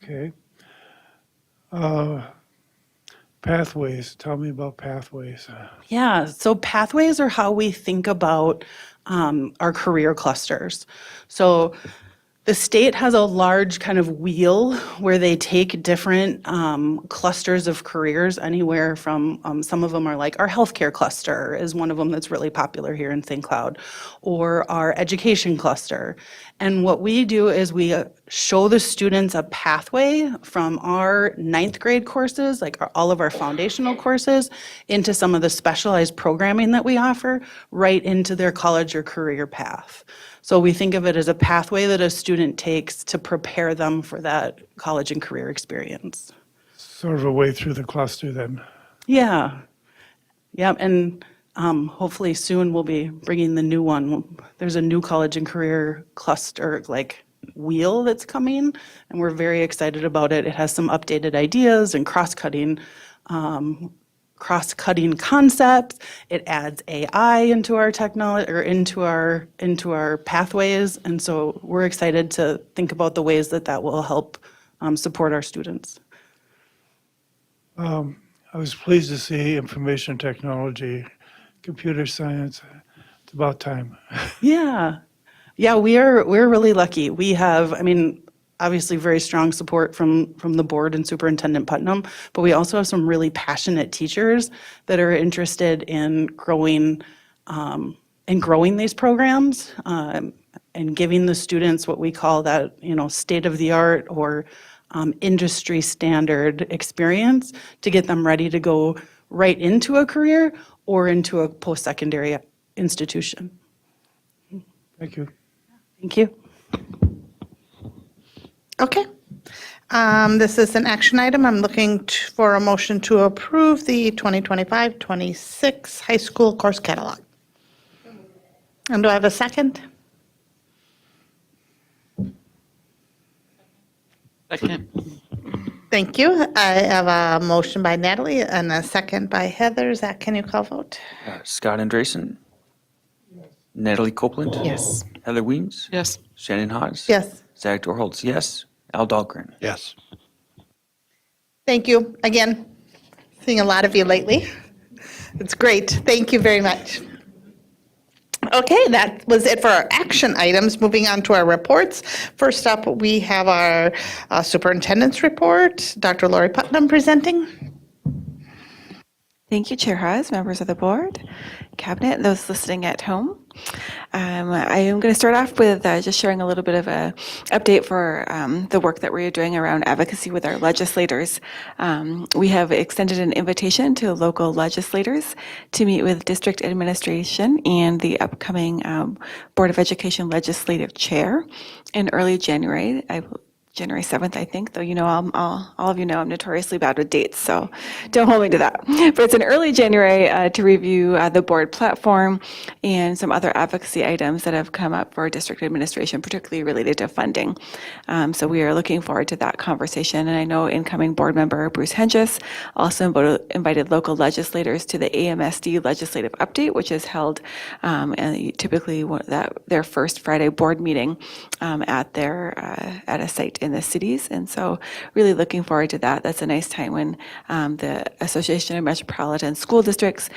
Okay. Pathways, tell me about pathways. Yeah, so pathways are how we think about our career clusters. So the state has a large kind of wheel where they take different clusters of careers, anywhere from some of them are like our healthcare cluster is one of them that's really popular here in St. Cloud, or our education cluster. And what we do is we show the students a pathway from our 9th grade courses, like all of our foundational courses, into some of the specialized programming that we offer, right into their college or career path. So we think of it as a pathway that a student takes to prepare them for that college and career experience. Sort of a way through the cluster then. Yeah. Yep. And hopefully soon we'll be bringing the new one. There's a new college and career cluster wheel that's coming, and we're very excited about it. It has some updated ideas and cross-cutting concepts. It adds AI into our technology or into our pathways, and so we're excited to think about the ways that will help support our students. I was pleased to see information technology, computer science. It's about time. Yeah, we're really lucky. We have, obviously very strong support from the board and Superintendent Putnam, but we also have some really passionate teachers that are interested in growing these programs and giving the students what we call that, state of the art or industry standard experience to get them ready to go right into a career or into a post-secondary institution. Thank you. Thank you. Okay. This is an action item. I'm looking for a motion to approve the 2025-26 high school course catalog. And do I have a second? Second. Thank you. I have a motion by Natalie and a second by Heather. Zach, can you call vote? Scott Andresen. Natalie Copeland. Yes. Heather Weems. Yes. Shannon Hawes. Yes. Zach Dorholtz, yes. Al Dahlgren. Yes. Thank you. Again, seeing a lot of you lately. It's great. Thank you very much. Okay, that was it for our action items. Moving on to our reports. First up, we have our superintendent's report. Dr. Lori Putnam presenting. Thank you, Chair Haas, members of the board, cabinet, and those listening at home. I am going to start off with just sharing a little bit of an update for the work that we're doing around advocacy with our legislators. We have extended an invitation to local legislators to meet with district administration and the upcoming Board of Education legislative chair in early January. January 7th, I think, though all of you know I'm notoriously bad with dates, so don't hold me to that. But it's in early January to review the board platform and some other advocacy items that have come up for district administration, particularly related to funding. So we are looking forward to that conversation. And I know incoming board member Bruce Hentges also invited local legislators to the AMSD legislative update, which is held typically their first Friday board meeting at a site in the cities. And so really looking forward to that. That's a nice time when the Association of Metropolitan School Districts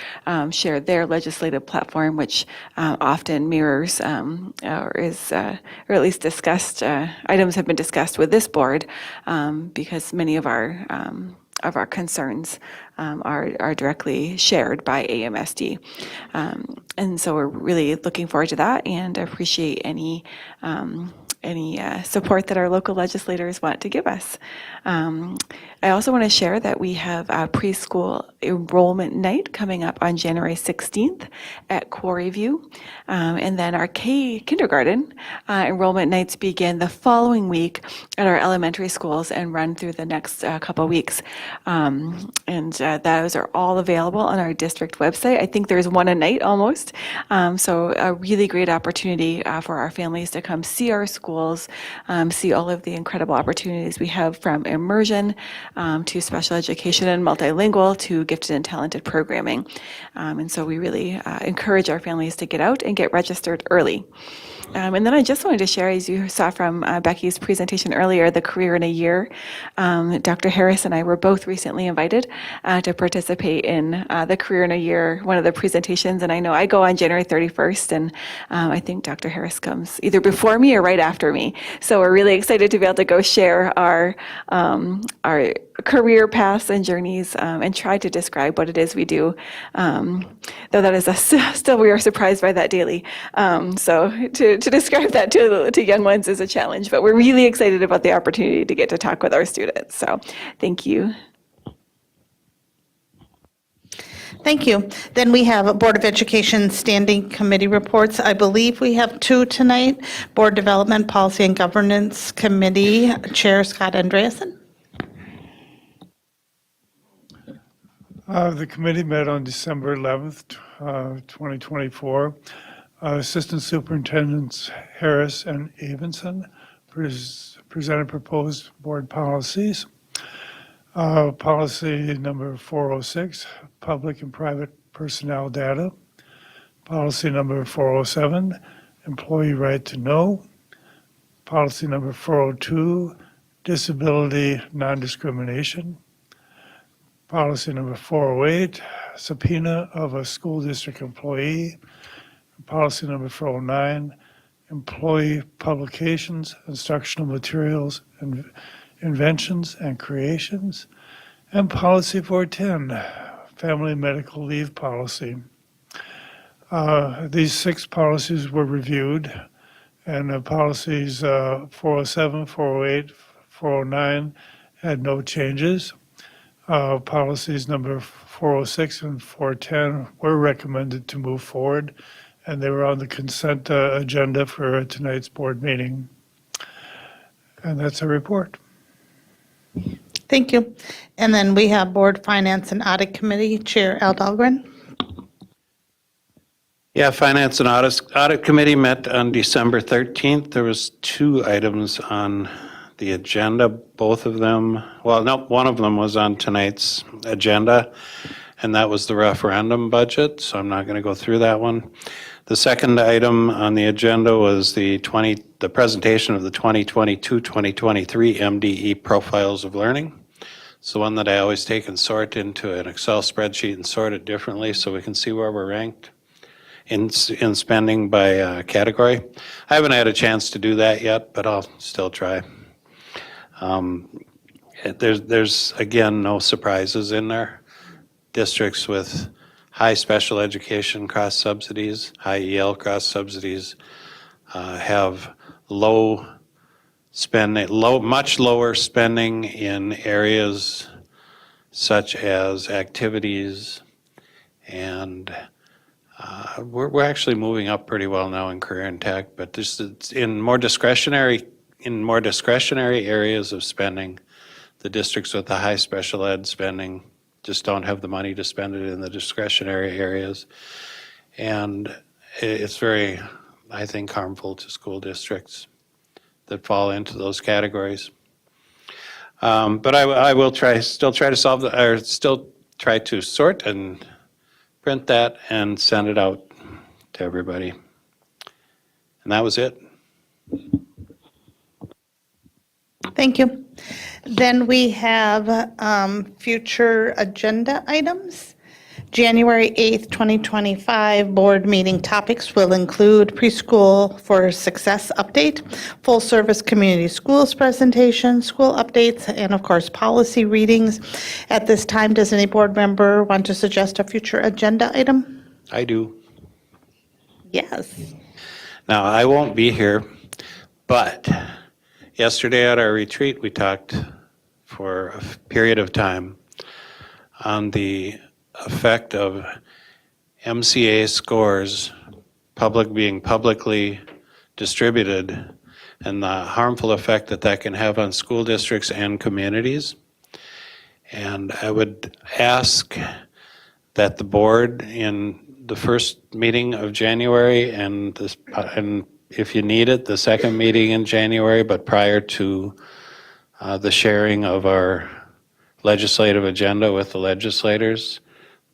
share their legislative platform, which often mirrors or at least discussed, items have been discussed with this board because many of our concerns are directly shared by AMSD. And so we're really looking forward to that and appreciate any support that our local legislators want to give us. I also want to share that we have a preschool enrollment night coming up on January 16th at Quarry View. And then our kindergarten enrollment nights begin the following week at our elementary schools and run through the next couple weeks. And those are all available on our district website. I think there's one a night almost. So a really great opportunity for our families to come see our schools, see all of the incredible opportunities we have from immersion to special education and multilingual to gifted and talented programming. And so we really encourage our families to get out and get registered early. And then I just wanted to share, as you saw from Becky's presentation earlier, the Career in a Year. Dr. Harris and I were both recently invited to participate in the Career in a Year, one of the presentations. And I know I go on January 31st, and I think Dr. Harris comes either before me or right after me. So we're really excited to be able to go share our career paths and journeys and try to describe what it is we do. Though that is still we are surprised by that daily. So to describe that to young ones is a challenge, but we're really excited about the opportunity to get to talk with our students. So thank you. Thank you. Then we have a Board of Education Standing Committee reports. I believe we have two tonight. Board Development Policy and Governance Committee Chair Scott Andreasen. The committee met on December 11th, 2024. Assistant Superintendents Harris and Evenson presented proposed board policies. Policy number 406, public and private personnel data. Policy number 407, employee right to know. Policy number 402, disability non-discrimination. Policy number 408, subpoena of a school district employee. Policy number 409, employee publications, instructional materials, and inventions and creations. And policy 410, family medical leave policy. These 6 policies were reviewed, and policies 407, 408, 409 had no changes. Policies number 406 and 410 were recommended to move forward, and they were on the consent agenda for tonight's board meeting. And that's a report. Thank you. And then we have Board Finance and Audit Committee Chair Al Dahlgren. Yeah, Finance and Audit Committee met on December 13th. There was 2 items on the agenda, both of them, well, no, one of them was on tonight's agenda, and that was the referendum budget, so I'm not going to go through that one. The second item on the agenda was the presentation of the 2022-2023 MDE Profiles of Learning. It's the one that I always take and sort into an Excel spreadsheet and sort it differently so we can see where we're ranked in spending by category. I haven't had a chance to do that yet, but I'll still try. There's again, no surprises in there. Districts with high special education cross subsidies, high EL cross subsidies, have low spending, much lower spending in areas such as activities, and we're actually moving up pretty well now in career and tech, but this is in more discretionary areas of spending. The districts with the high special ed spending just don't have the money to spend it in the discretionary areas. And it's very, I think, harmful to school districts that fall into those categories. But I will still try to sort and print that and send it out to everybody. And that was it. Thank you. Then we have future agenda items. January 8th, 2025 board meeting topics will include preschool for success update, full service community schools presentation, school updates, and of course policy readings. At this time, does any board member want to suggest a future agenda item? I do. Yes. Now, I won't be here, but yesterday at our retreat, we talked for a period of time on the effect of MCA scores being publicly distributed and the harmful effect that can have on school districts and communities. And I would ask that the board in the first meeting of January and if you need it, the second meeting in January, but prior to the sharing of our legislative agenda with the legislators,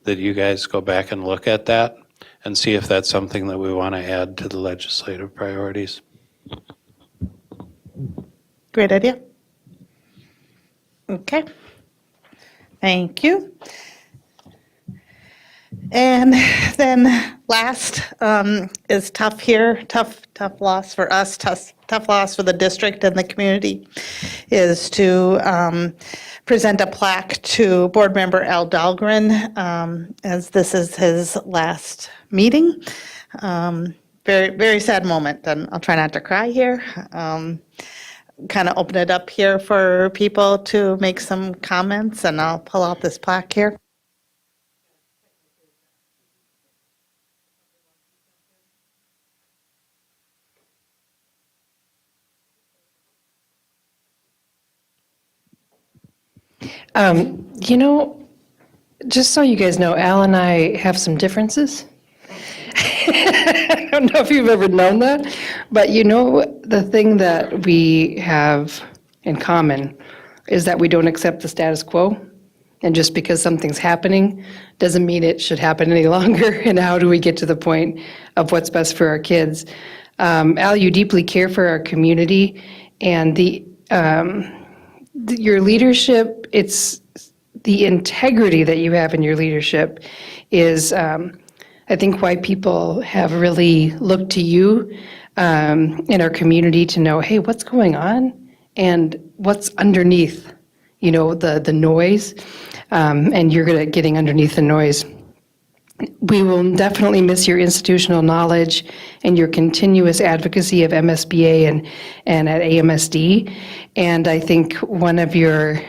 that you guys go back and look at that and see if that's something that we want to add to the legislative priorities. Great idea. Okay. Thank you. And then last is tough here, tough loss for us, tough loss for the district and the community, is to present a plaque to board member Al Dahlgren, as this is his last meeting. Very, very sad moment, and I'll try not to cry here. Kind of open it up here for people to make some comments, and I'll pull out this plaque here. Just so you guys know, Al and I have some differences. I don't know if you've ever known that, but the thing that we have in common is that we don't accept the status quo. And just because something's happening doesn't mean it should happen any longer. And how do we get to the point of what's best for our kids? Al, you deeply care for our community, and your leadership, it's the integrity that you have in your leadership is, I think, why people have really looked to you in our community to know, hey, what's going on and what's underneath, the noise, and you're good at getting underneath the noise. We will definitely miss your institutional knowledge and your continuous advocacy of MSBA and at AMSD. And I think one of your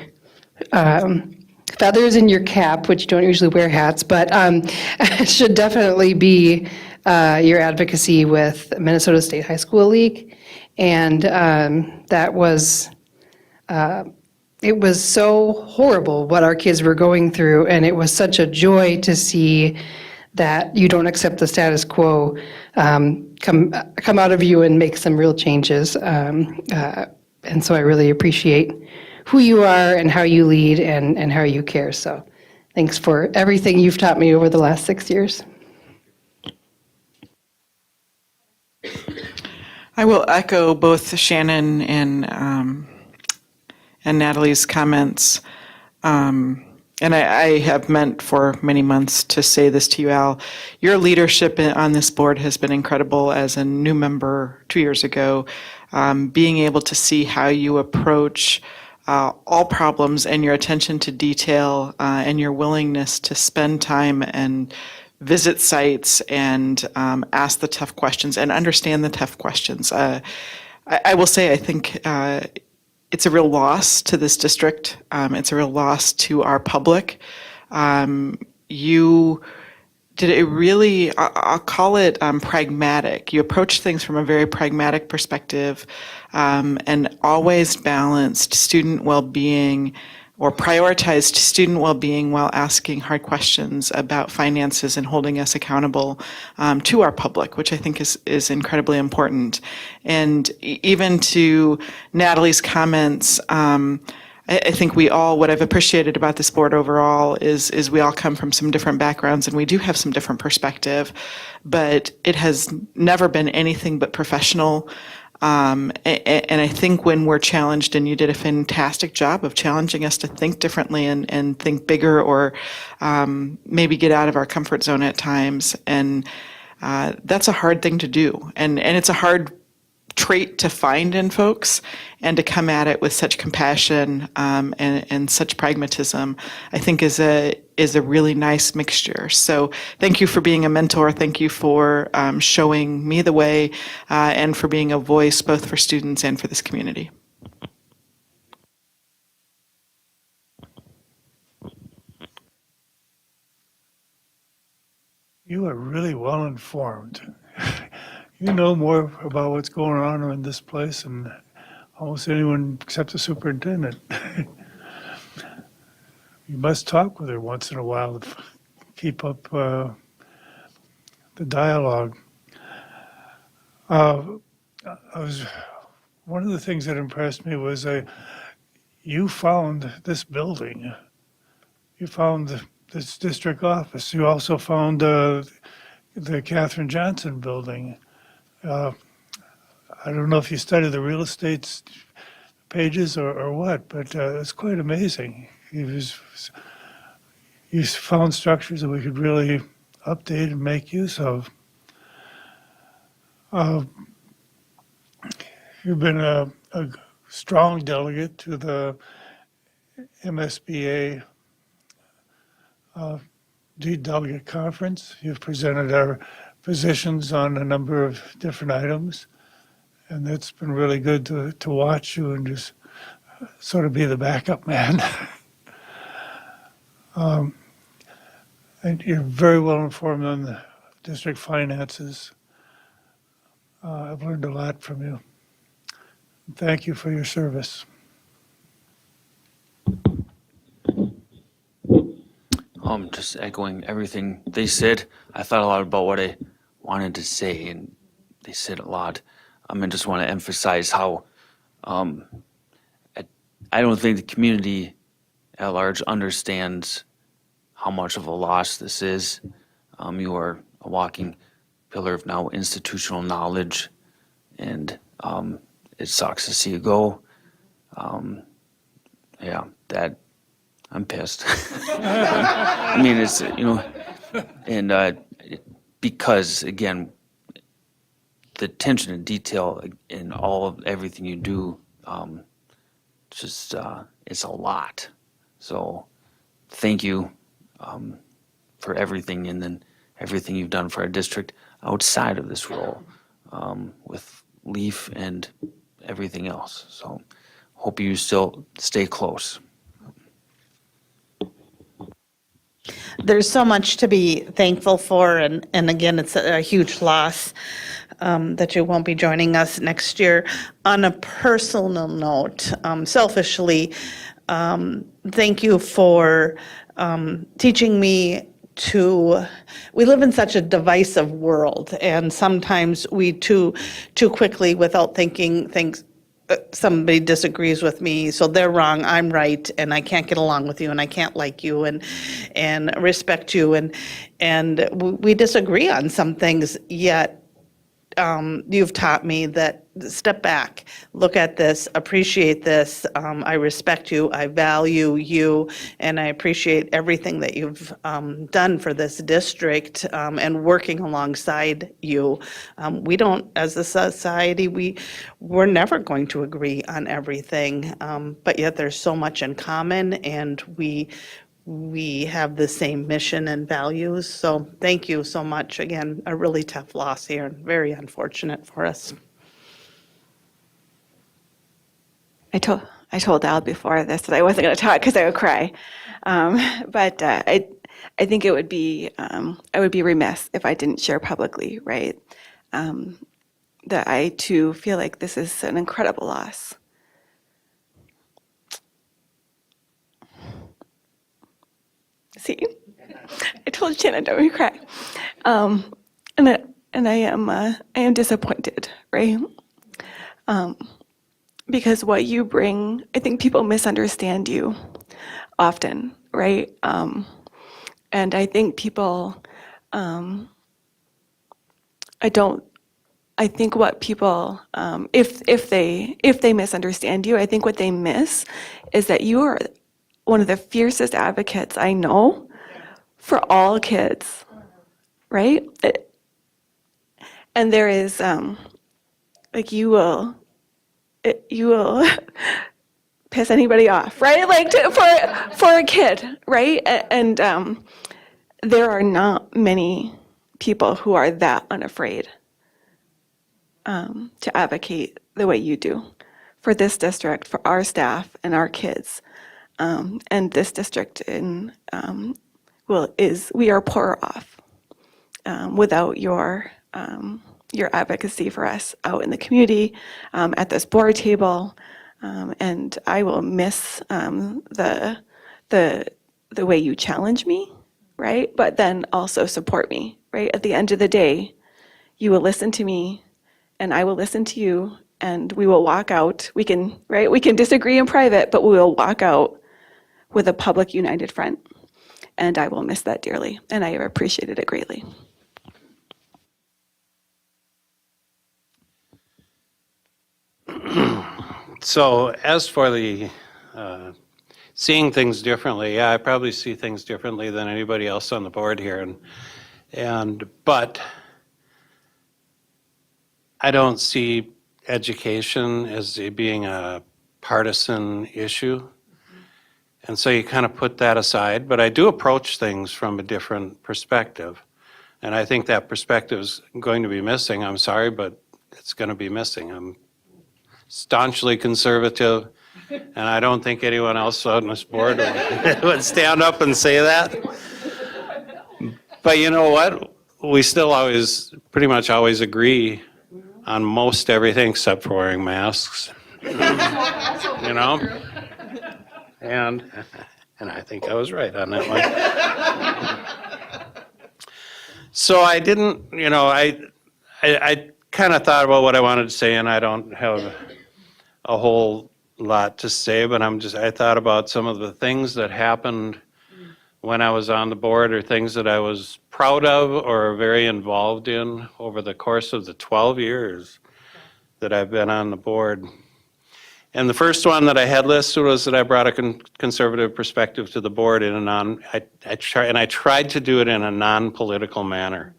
feathers in your cap, which you don't usually wear hats, but should definitely be your advocacy with Minnesota State High School League. And that was, it was so horrible what our kids were going through, and it was such a joy to see that you don't accept the status quo come out of you and make some real changes. And so I really appreciate who you are and how you lead and how you care. So thanks for everything you've taught me over the last 6 years. I will echo both Shannon and Natalie's comments. And I have meant for many months to say this to you, Al. Your leadership on this board has been incredible as a new member 2 years ago. Being able to see how you approach all problems and your attention to detail and your willingness to spend time and visit sites and ask the tough questions and understand the tough questions. I will say I think it's a real loss to this district. It's a real loss to our public. You did it really, I'll call it pragmatic. You approached things from a very pragmatic perspective and always balanced student well-being or prioritized student well-being while asking hard questions about finances and holding us accountable to our public, which I think is incredibly important. And even to Natalie's comments, I think we all, what I've appreciated about this board overall is we all come from some different backgrounds and we do have some different perspective, but it has never been anything but professional. And I think when we're challenged, and you did a fantastic job of challenging us to think differently and think bigger or maybe get out of our comfort zone at times. And that's a hard thing to do. And it's a hard trait to find in folks, and to come at it with such compassion and such pragmatism, I think is a really nice mixture. So thank you for being a mentor. Thank you for showing me the way and for being a voice both for students and for this community. You are really well informed. You know more about what's going on in this place than almost anyone except the superintendent. You must talk with her once in a while to keep up the dialogue. One of the things that impressed me was you found this building. You found this district office. You also found the Katherine Johnson building. I don't know if you studied the real estate pages or what, but it's quite amazing. You found structures that we could really update and make use of. You've been a strong delegate to the MSBA delegate conference. You've presented our positions on a number of different items, and it's been really good to watch you and just sort of be the backup man. And you're very well informed on the district finances. I've learned a lot from you. Thank you for your service. Just echoing everything they said. I thought a lot about what I wanted to say, and they said a lot. I just want to emphasize how I don't think the community at large understands how much of a loss this is. You are a walking pillar of now institutional knowledge, and it sucks to see you go. Yeah, that I'm pissed. It's, and because, again, the attention to detail in everything you do, it's a lot. So thank you for everything, and then everything you've done for our district outside of this role with LEAF and everything else. So hope you still stay close. There's so much to be thankful for, and again, it's a huge loss that you won't be joining us next year. On a personal note, selfishly, thank you for teaching me we live in such a divisive world, and sometimes we too quickly, without thinking things somebody disagrees with me, so they're wrong, I'm right, and I can't get along with you, and I can't like you, and respect you, and we disagree on some things, yet you've taught me that step back, look at this, appreciate this. I respect you, I value you, and I appreciate everything that you've done for this district and working alongside you. We don't, as a society, we're never going to agree on everything, but yet there's so much in common, and we have the same mission and values. So thank you so much. Again, a really tough loss here and very unfortunate for us. I told Al before this that I wasn't going to talk because I would cry, but I think it would be I would be remiss if I didn't share publicly, right? That I too feel like this is an incredible loss. See, I told Shannon don't we cry, and I am disappointed, right? Because what you bring, I think people misunderstand you often, right? And I think people, I think what people, if they misunderstand you, I think what they miss is that you are one of the fiercest advocates I know for all kids, right? And there is, like you will piss anybody off, right? Like for a kid, right? And there are not many people who are that unafraid to advocate the way you do for this district, for our staff and our kids. And this district we are poorer off without your advocacy for us out in the community, at this board table, and I will miss the way you challenge me, right? But then also support me, right? At the end of the day, you will listen to me, and I will listen to you, and we will walk out. We can disagree in private, but we will walk out with a public united front, and I will miss that dearly, and I have appreciated it greatly. So as for the seeing things differently, yeah, I probably see things differently than anybody else on the board here, but I don't see education as being a partisan issue. And so you kind of put that aside, but I do approach things from a different perspective. And I think that perspective is going to be missing. I'm sorry, but it's going to be missing. I'm staunchly conservative, and I don't think anyone else on this board would stand up and say that. But you know what? We still pretty much always agree on most everything except for wearing masks. You know? And I think I was right on that one. So I didn't, I kind of thought about what I wanted to say, and I don't have a whole lot to say, but I thought about some of the things that happened when I was on the board, or things that I was proud of or very involved in over the course of the 12 years that I've been on the board. And the first one that I had listed was that I brought a conservative perspective to the board I tried to do it in a non-political manner.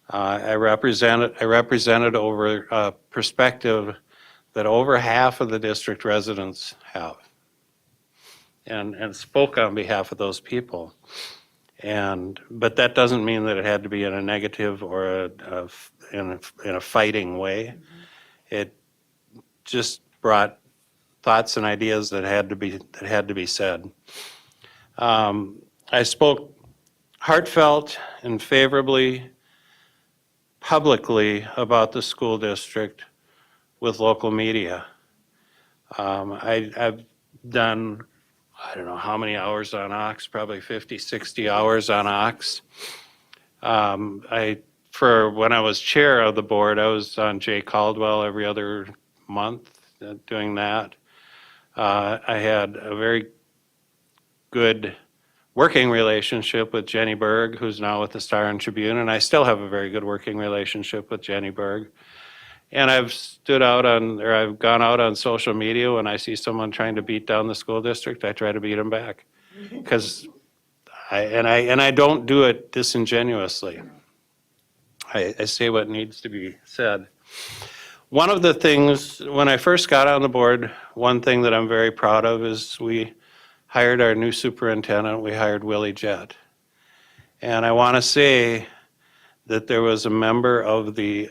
I represented over a perspective that over half of the district residents have, and spoke on behalf of those people. But that doesn't mean that it had to be in a negative or in a fighting way. It just brought thoughts and ideas that had to be said. I spoke heartfelt and favorably, publicly about the school district with local media. I've done, I don't know how many hours on Ox, probably 50, 60 hours on Ox. For when I was chair of the board, I was on Jay Caldwell every other month, doing that. I had a very good working relationship with Jenny Berg, who's now with the Star and Tribune, and I still have a very good working relationship with Jenny Berg. And I've I've gone out on social media when I see someone trying to beat down the school district, I try to beat them back. Because I don't do it disingenuously. I say what needs to be said. One of the things, when I first got on the board, one thing that I'm very proud of is we hired our new superintendent. We hired Willie Jett. And I want to say that there was a member of the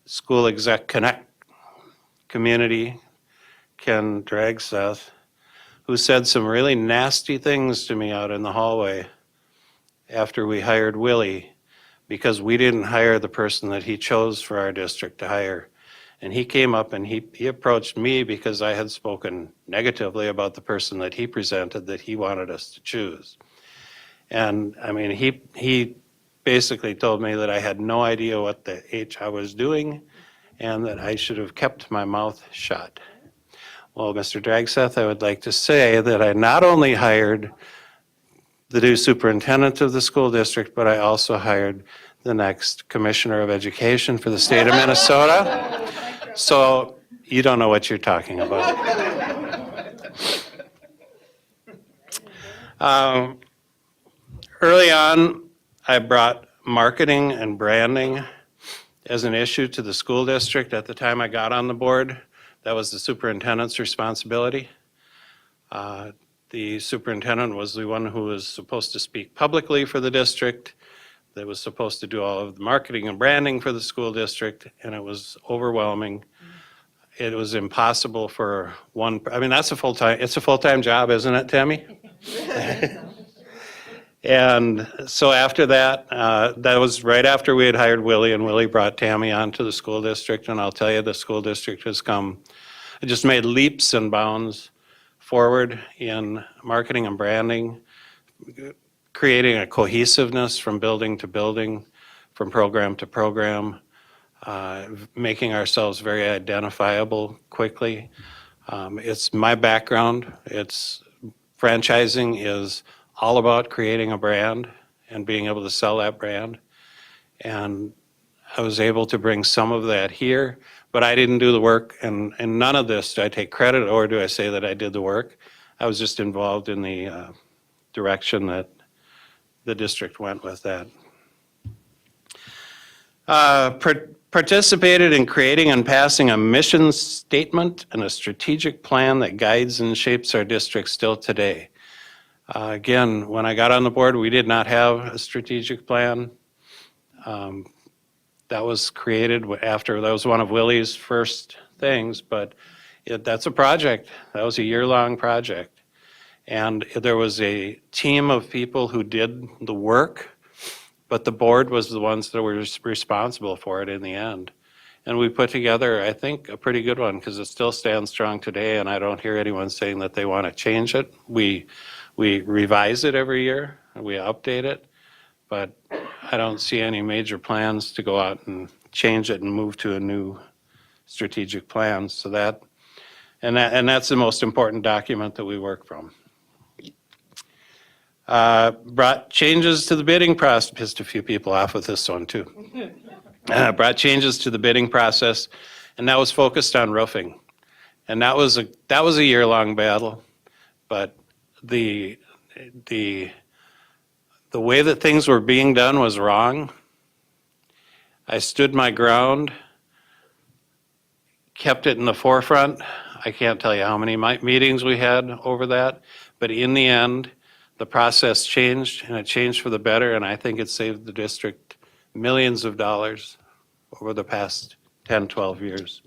School Exec Connect community, Ken Dragseth, who said some really nasty things to me out in the hallway after we hired Willie, because we didn't hire the person that he chose for our district to hire. And he came up and he approached me because I had spoken negatively about the person that he presented that he wanted us to choose. And I mean, he basically told me that I had no idea what the H I was doing and that I should have kept my mouth shut. Well, Mr. Dragseth, I would like to say that I not only hired the new superintendent of the school district, but I also hired the next commissioner of education for the state of Minnesota. So you don't know what you're talking about. Early on, I brought marketing and branding as an issue to the school district. At the time I got on the board, that was the superintendent's responsibility. The superintendent was the one who was supposed to speak publicly for the district, that was supposed to do all of the marketing and branding for the school district, and it was overwhelming. It was impossible for one, I mean, it's a full-time job, isn't it, Tammy? And so after that, that was right after we had hired Willie, and Willie brought Tammy onto the school district, and I'll tell you, the school district has just made leaps and bounds forward in marketing and branding, creating a cohesiveness from building to building, from program to program, making ourselves very identifiable quickly. It's my background. Franchising is all about creating a brand and being able to sell that brand. And I was able to bring some of that here, but I didn't do the work, and none of this do I take credit or do I say that I did the work. I was just involved in the direction that the district went with that. Participated in creating and passing a mission statement and a strategic plan that guides and shapes our district still today. Again, when I got on the board, we did not have a strategic plan. That was created after, that was one of Willie's first things, but that's a project. That was a year-long project. And there was a team of people who did the work, but the board was the ones that were responsible for it in the end. And we put together, I think, a pretty good one, because it still stands strong today, and I don't hear anyone saying that they want to change it. We revise it every year, and we update it, but I don't see any major plans to go out and change it and move to a new strategic plan. So that's the most important document that we work from. Brought changes to the bidding process, pissed a few people off with this one too. Brought changes to the bidding process, and that was focused on roofing. And that was a year-long battle, but the way that things were being done was wrong. I stood my ground, kept it in the forefront. I can't tell you how many meetings we had over that, but in the end, the process changed, and it changed for the better, and I think it saved the district millions of dollars over the past 10, 12 years.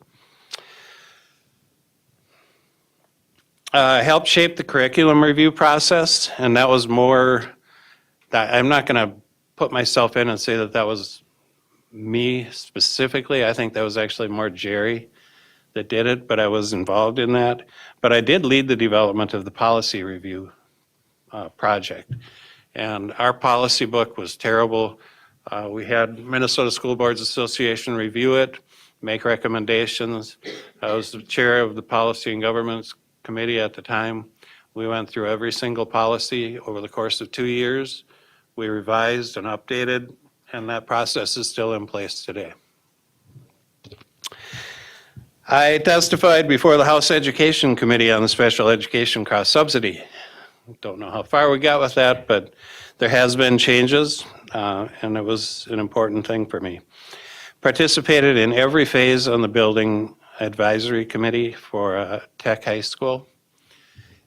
Helped shape the curriculum review process, and that was more, I'm not going to put myself in and say that that was me specifically. I think that was actually more Jerry that did it, but I was involved in that. But I did lead the development of the policy review project. And our policy book was terrible. We had Minnesota School Boards Association review it, make recommendations. I was the chair of the Policy and Governments Committee at the time. We went through every single policy over the course of 2 years. We revised and updated, and that process is still in place today. I testified before the House Education Committee on the Special Education Cost Subsidy. Don't know how far we got with that, but there has been changes, and it was an important thing for me. Participated in every phase on the Building Advisory Committee for Tech High School.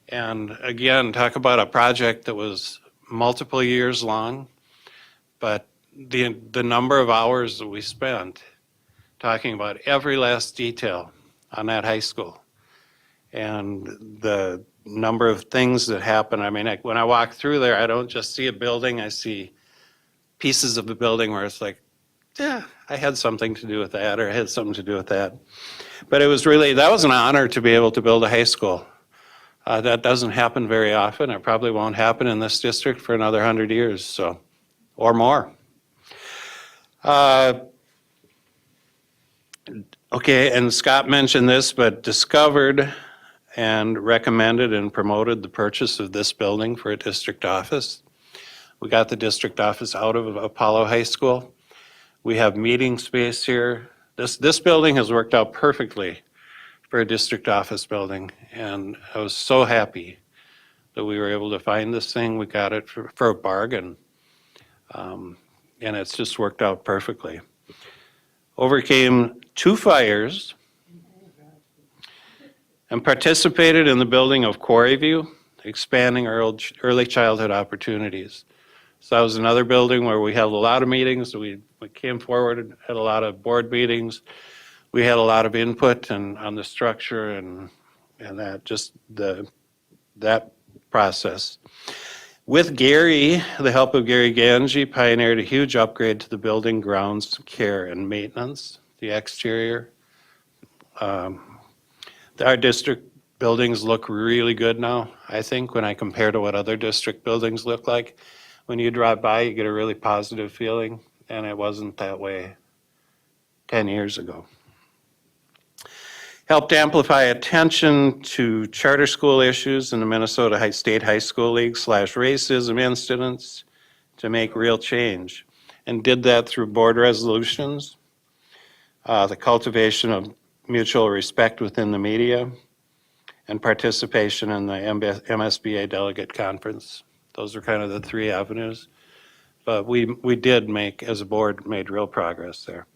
And again, talk about a project that was multiple years long, but the number of hours that we spent talking about every last detail on that high school and the number of things that happen. I mean, when I walk through there, I don't just see a building, I see pieces of the building where it's like, yeah, I had something to do with that, or I had something to do with that. But it was really, that was an honor to be able to build a high school. That doesn't happen very often. It probably won't happen in this district for another 100 years, so, or more. Okay, and Scott mentioned this, but discovered and recommended and promoted the purchase of this building for a district office. We got the district office out of Apollo High School. We have meeting space here. This building has worked out perfectly for a district office building, and I was so happy that we were able to find this thing. We got it for a bargain, and it's just worked out perfectly. Overcame 2 fires and participated in the building of Quarry View, expanding early childhood opportunities. So that was another building where we held a lot of meetings. We came forward and had a lot of board meetings. We had a lot of input on the structure and that, just that process. With Gary, the help of Gary Ganji, pioneered a huge upgrade to the building grounds care and maintenance, the exterior. Our district buildings look really good now, I think, when I compare to what other district buildings look like. When you drive by, you get a really positive feeling, and it wasn't that way 10 years ago. Helped amplify attention to charter school issues in the Minnesota State High School League / racism incidents to make real change, and did that through board resolutions, the cultivation of mutual respect within the media, and participation in the MSBA delegate conference. Those are kind of the 3 avenues. But we did make, as a board, made real progress there.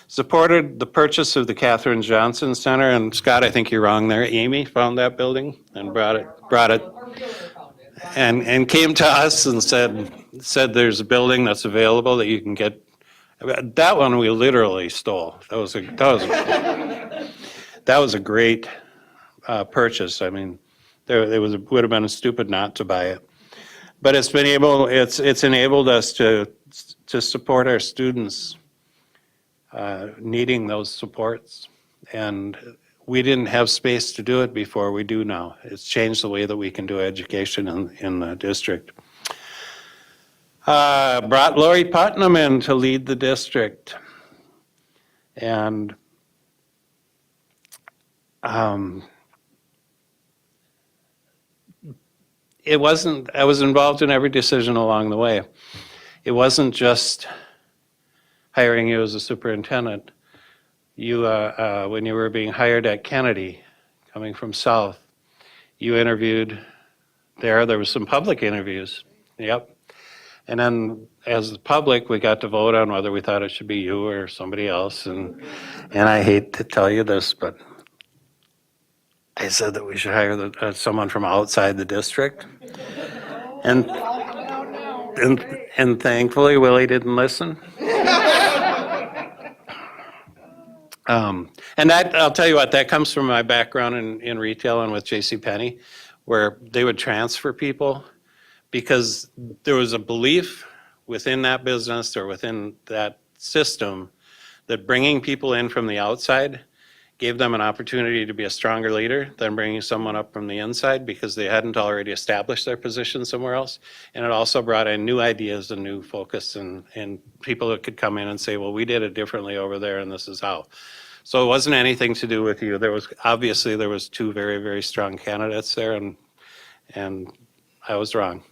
Supported the purchase of the Katherine Johnson Center, and Scott, I think you're wrong there. Amy found that building and brought it, and came to us and said there's a building that's available that you can get. That one we literally stole. That was a great purchase. I mean, would have been stupid not to buy it. But it's enabled us to support our students needing those supports. And we didn't have space to do it before, we do now. It's changed the way that we can do education in the district. Brought Lori Putnam in to lead the district. And I was involved in every decision along the way. It wasn't just hiring you as a superintendent. You, when you were being hired at Kennedy, coming from South, you interviewed there. There was some public interviews. Yep. And then as the public, we got to vote on whether we thought it should be you or somebody else. And I hate to tell you this, but I said that we should hire someone from outside the district. And thankfully, Willie didn't listen. And that, I'll tell you what, that comes from my background in retail and with JCPenney, where they would transfer people because there was a belief within that business or within that system that bringing people in from the outside gave them an opportunity to be a stronger leader than bringing someone up from the inside because they hadn't already established their position somewhere else. And it also brought in new ideas and new focus and people that could come in and say, well, we did it differently over there and this is how. So it wasn't anything to do with you. There was, obviously, there was two very, very strong candidates there, and I was wrong.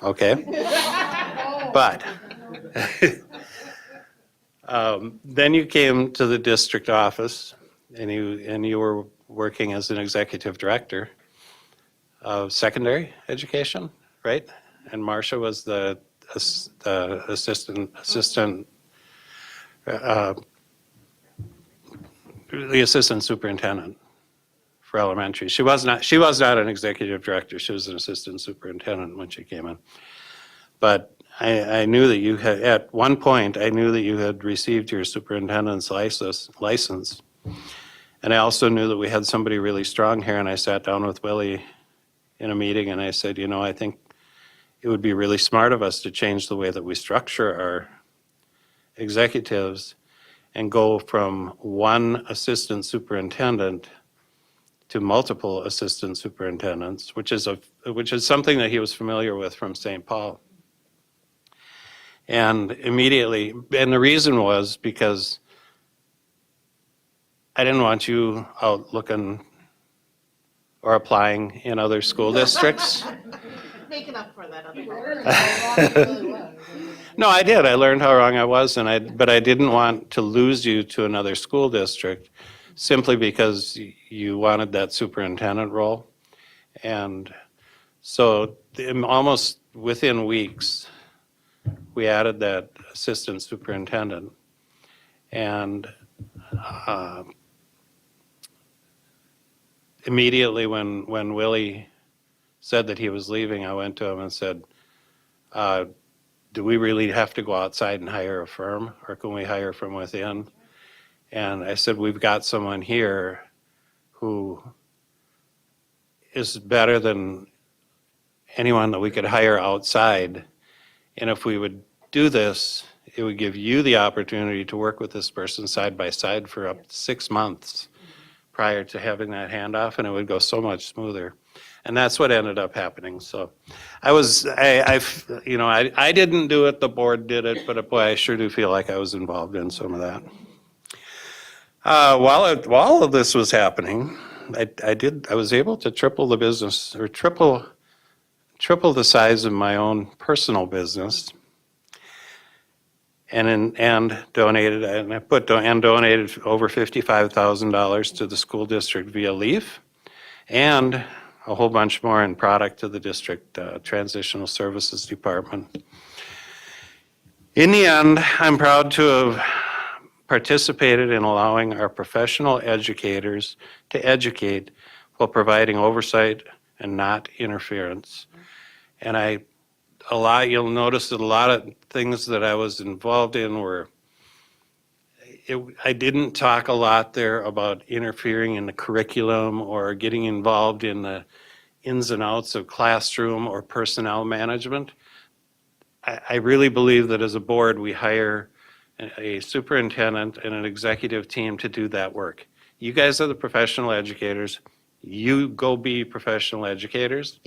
Okay? But then you came to the district office, and you were working as an executive director of secondary education, right? And Marcia was the assistant superintendent for elementary. She was not an executive director. She was an assistant superintendent when she came in. But I knew that you had, at one point, I knew that you had received your superintendent's license. And I also knew that we had somebody really strong here, and I sat down with Willie in a meeting and I said, you know, I think it would be really smart of us to change the way that we structure our executives and go from one assistant superintendent to multiple assistant superintendents, which is something that he was familiar with from St. Paul. And immediately, and the reason was because I didn't want you out looking or applying in other school districts. Making up for that other No, I did. I learned how wrong I was, but I didn't want to lose you to another school district simply because you wanted that superintendent role. And so almost within weeks, we added that assistant superintendent. And immediately when Willie said that he was leaving, I went to him and said, do we really have to go outside and hire a firm, or can we hire from within? And I said, we've got someone here who is better than anyone that we could hire outside. And if we would do this, it would give you the opportunity to work with this person side by side for up to 6 months prior to having that handoff, and it would go so much smoother. And that's what ended up happening. So I didn't do it, the board did it, but boy, I sure do feel like I was involved in some of that. While all of this was happening, I was able to triple the business, or triple the size of my own personal business, and donated over $55,000 to the school district via LEAF, and a whole bunch more in product to the district transitional services department. In the end, I'm proud to have participated in allowing our professional educators to educate while providing oversight and not interference. And you'll notice that a lot of things that I was involved in I didn't talk a lot there about interfering in the curriculum or getting involved in the ins and outs of classroom or personnel management. I really believe that as a board, we hire a superintendent and an executive team to do that work. You guys are the professional educators. You go be professional educators.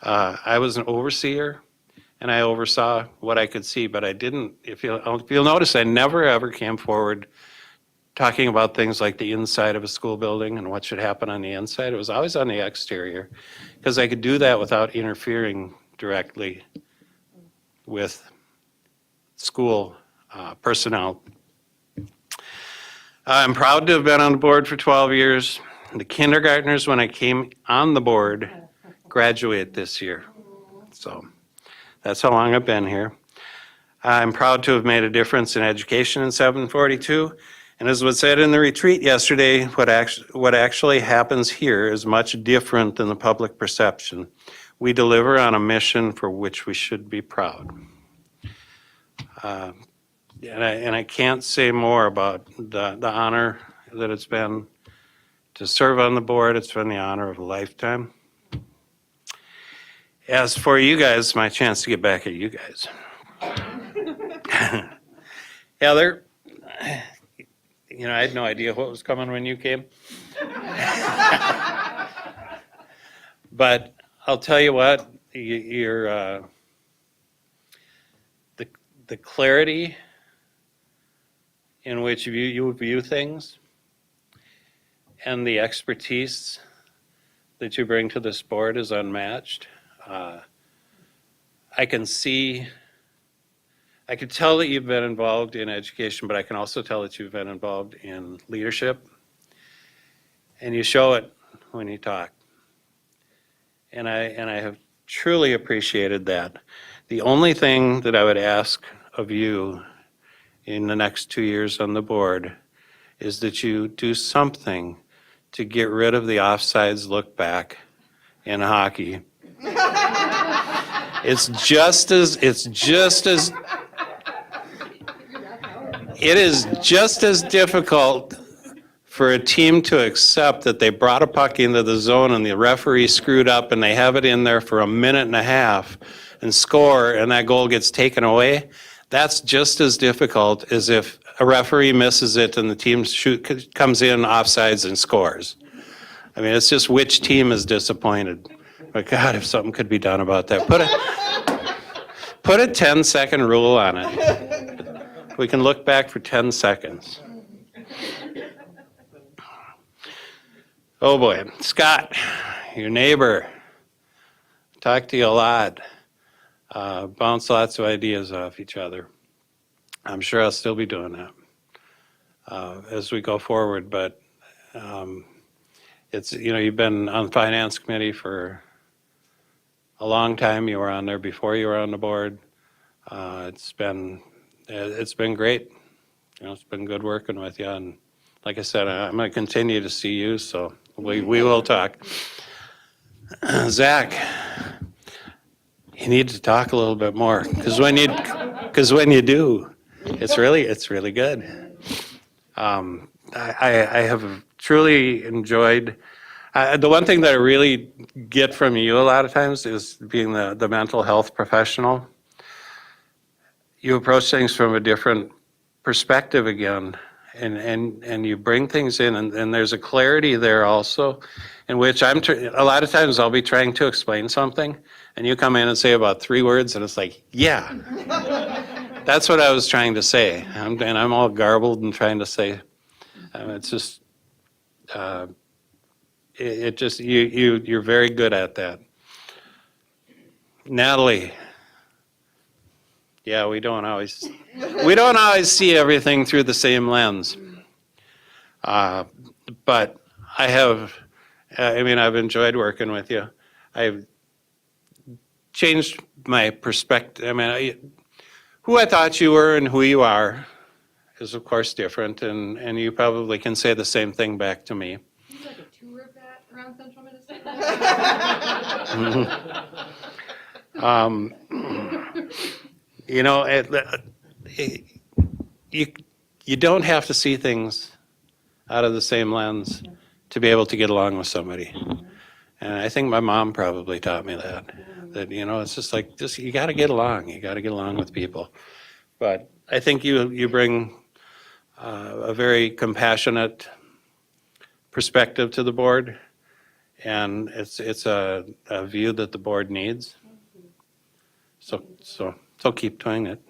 I was an overseer, and I oversaw what I could see, but I didn't, if you'll notice, I never ever came forward talking about things like the inside of a school building and what should happen on the inside. It was always on the exterior, because I could do that without interfering directly with school personnel. I'm proud to have been on the board for 12 years. The kindergartners, when I came on the board, graduate this year. So that's how long I've been here. I'm proud to have made a difference in education in 742. And as was said in the retreat yesterday, what actually happens here is much different than the public perception. We deliver on a mission for which we should be proud. And I can't say more about the honor that it's been to serve on the board. It's been the honor of a lifetime. As for you guys, my chance to get back at you guys. Heather, I had no idea what was coming when you came. But I'll tell you what, the clarity in which you view things and the expertise that you bring to this board is unmatched. I can tell that you've been involved in education, but I can also tell that you've been involved in leadership. And you show it when you talk. And I have truly appreciated that. The only thing that I would ask of you in the next 2 years on the board is that you do something to get rid of the offsides look back in hockey. It is just as difficult for a team to accept that they brought a puck into the zone and the referee screwed up and they have it in there for a minute and a half and score and that goal gets taken away. That's just as difficult as if a referee misses it and the team comes in offsides and scores. I mean, it's just which team is disappointed. But God, if something could be done about that. Put a 10-second rule on it. We can look back for 10 seconds. Oh boy, Scott, your neighbor, talk to you a lot, bounce lots of ideas off each other. I'm sure I'll still be doing that as we go forward, but it's, you've been on the finance committee for a long time. You were on there before you were on the board. It's been great. It's been good working with you, and like I said, I'm going to continue to see you, so we will talk. Zach, you need to talk a little bit more, because when you do, it's really good. I have truly enjoyed. The one thing that I really get from you a lot of times is being the mental health professional. You approach things from a different perspective again, and you bring things in, and there's a clarity there also, in which a lot of times I'll be trying to explain something, and you come in and say about 3 words, and it's like, yeah, that's what I was trying to say, and I'm all garbled and trying to say, it's just, you're very good at that. Natalie, yeah, we don't always see everything through the same lens. But I've enjoyed working with you. I've changed my perspective. Who I thought you were and who you are is of course different, and you probably can say the same thing back to me. Seems like a tour of that around Central Minnesota. You don't have to see things out of the same lens to be able to get along with somebody. And I think my mom probably taught me that it's just you got to get along. You got to get along with people. But I think you bring a very compassionate perspective to the board, and it's a view that the board needs. So keep doing it.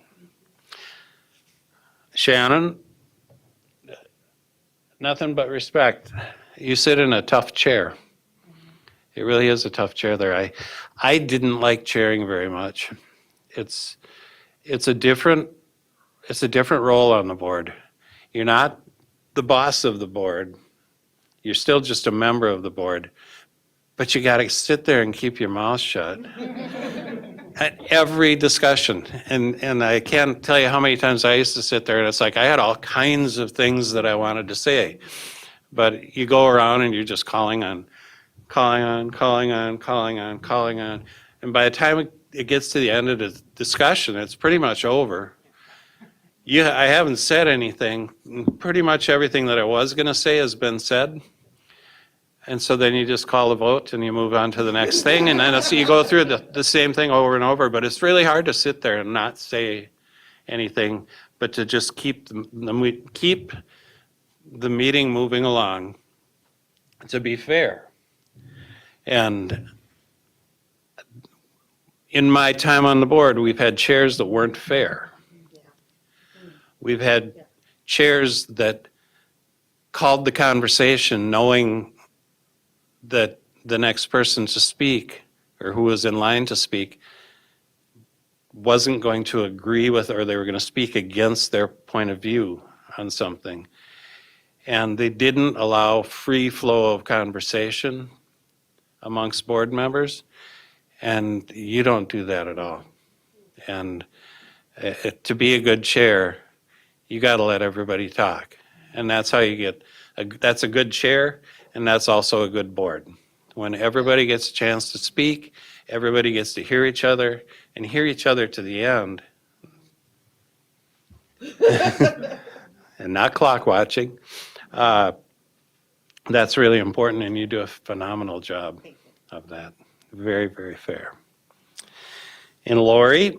Shannon, nothing but respect. You sit in a tough chair. It really is a tough chair there. I didn't like chairing very much. It's a different role on the board. You're not the boss of the board. You're still just a member of the board. But you got to sit there and keep your mouth shut at every discussion. And I can't tell you how many times I used to sit there and it's like I had all kinds of things that I wanted to say. But you go around and you're just calling on. And by the time it gets to the end of the discussion, it's pretty much over. I haven't said anything. Pretty much everything that I was going to say has been said. And so then you just call a vote and you move on to the next thing. And then you go through the same thing over and over. But it's really hard to sit there and not say anything, but to just keep the meeting moving along, to be fair. And in my time on the board, we've had chairs that weren't fair. We've had chairs that called the conversation knowing that the next person to speak, or who was in line to speak, wasn't going to agree with, or they were going to speak against their point of view on something. And they didn't allow free flow of conversation amongst board members. And you don't do that at all. And to be a good chair, you got to let everybody talk. And that's how you get, that's a good chair, and that's also a good board. When everybody gets a chance to speak, everybody gets to hear each other, and hear each other to the end. And not clock watching. That's really important, and you do a phenomenal job of that. Very, very fair. And Lori,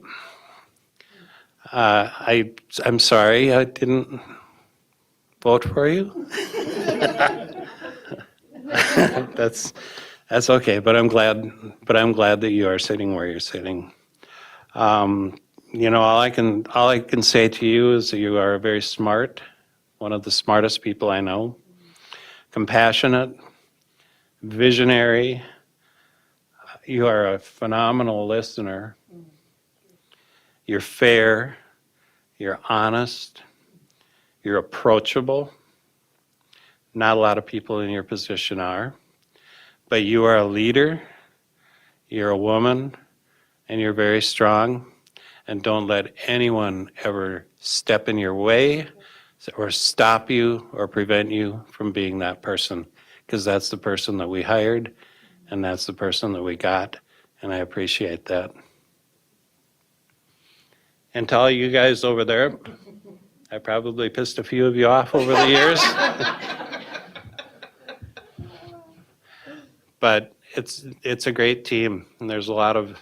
I'm sorry I didn't vote for you. That's okay, but I'm glad that you are sitting where you're sitting. You know, all I can say to you is that you are very smart, one of the smartest people I know, compassionate, visionary. You are a phenomenal listener. You're fair, you're honest, you're approachable. Not a lot of people in your position are, but you are a leader, you're a woman, and you're very strong. And don't let anyone ever step in your way or stop you or prevent you from being that person, because that's the person that we hired and that's the person that we got, and I appreciate that. And to all you guys over there, I probably pissed a few of you off over the years. But it's a great team, and there's a lot of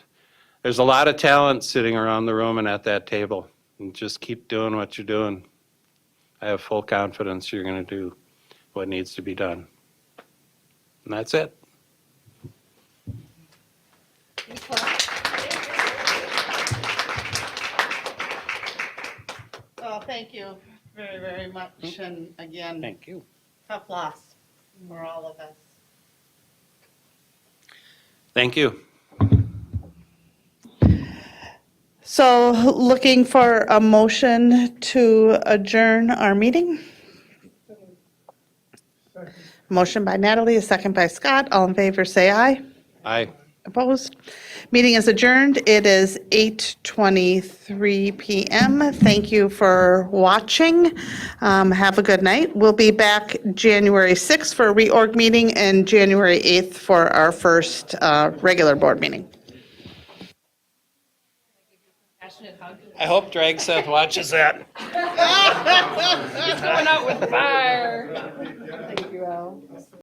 talent sitting around the room and at that table. And just keep doing what you're doing. I have full confidence you're going to do what needs to be done. And that's it. Well, thank you very, very much. And again, Thank you. tough loss for all of us. Thank you. So looking for a motion to adjourn our meeting. Motion by Natalie, a second by Scott. All in favor, say aye. Aye. Opposed? Meeting is adjourned. It is 8:23 PM. Thank you for watching. Have a good night. We'll be back January 6th for a reorg meeting and January 8th for our first regular board meeting. I hope Drag Seth watches that. He's going out with fire.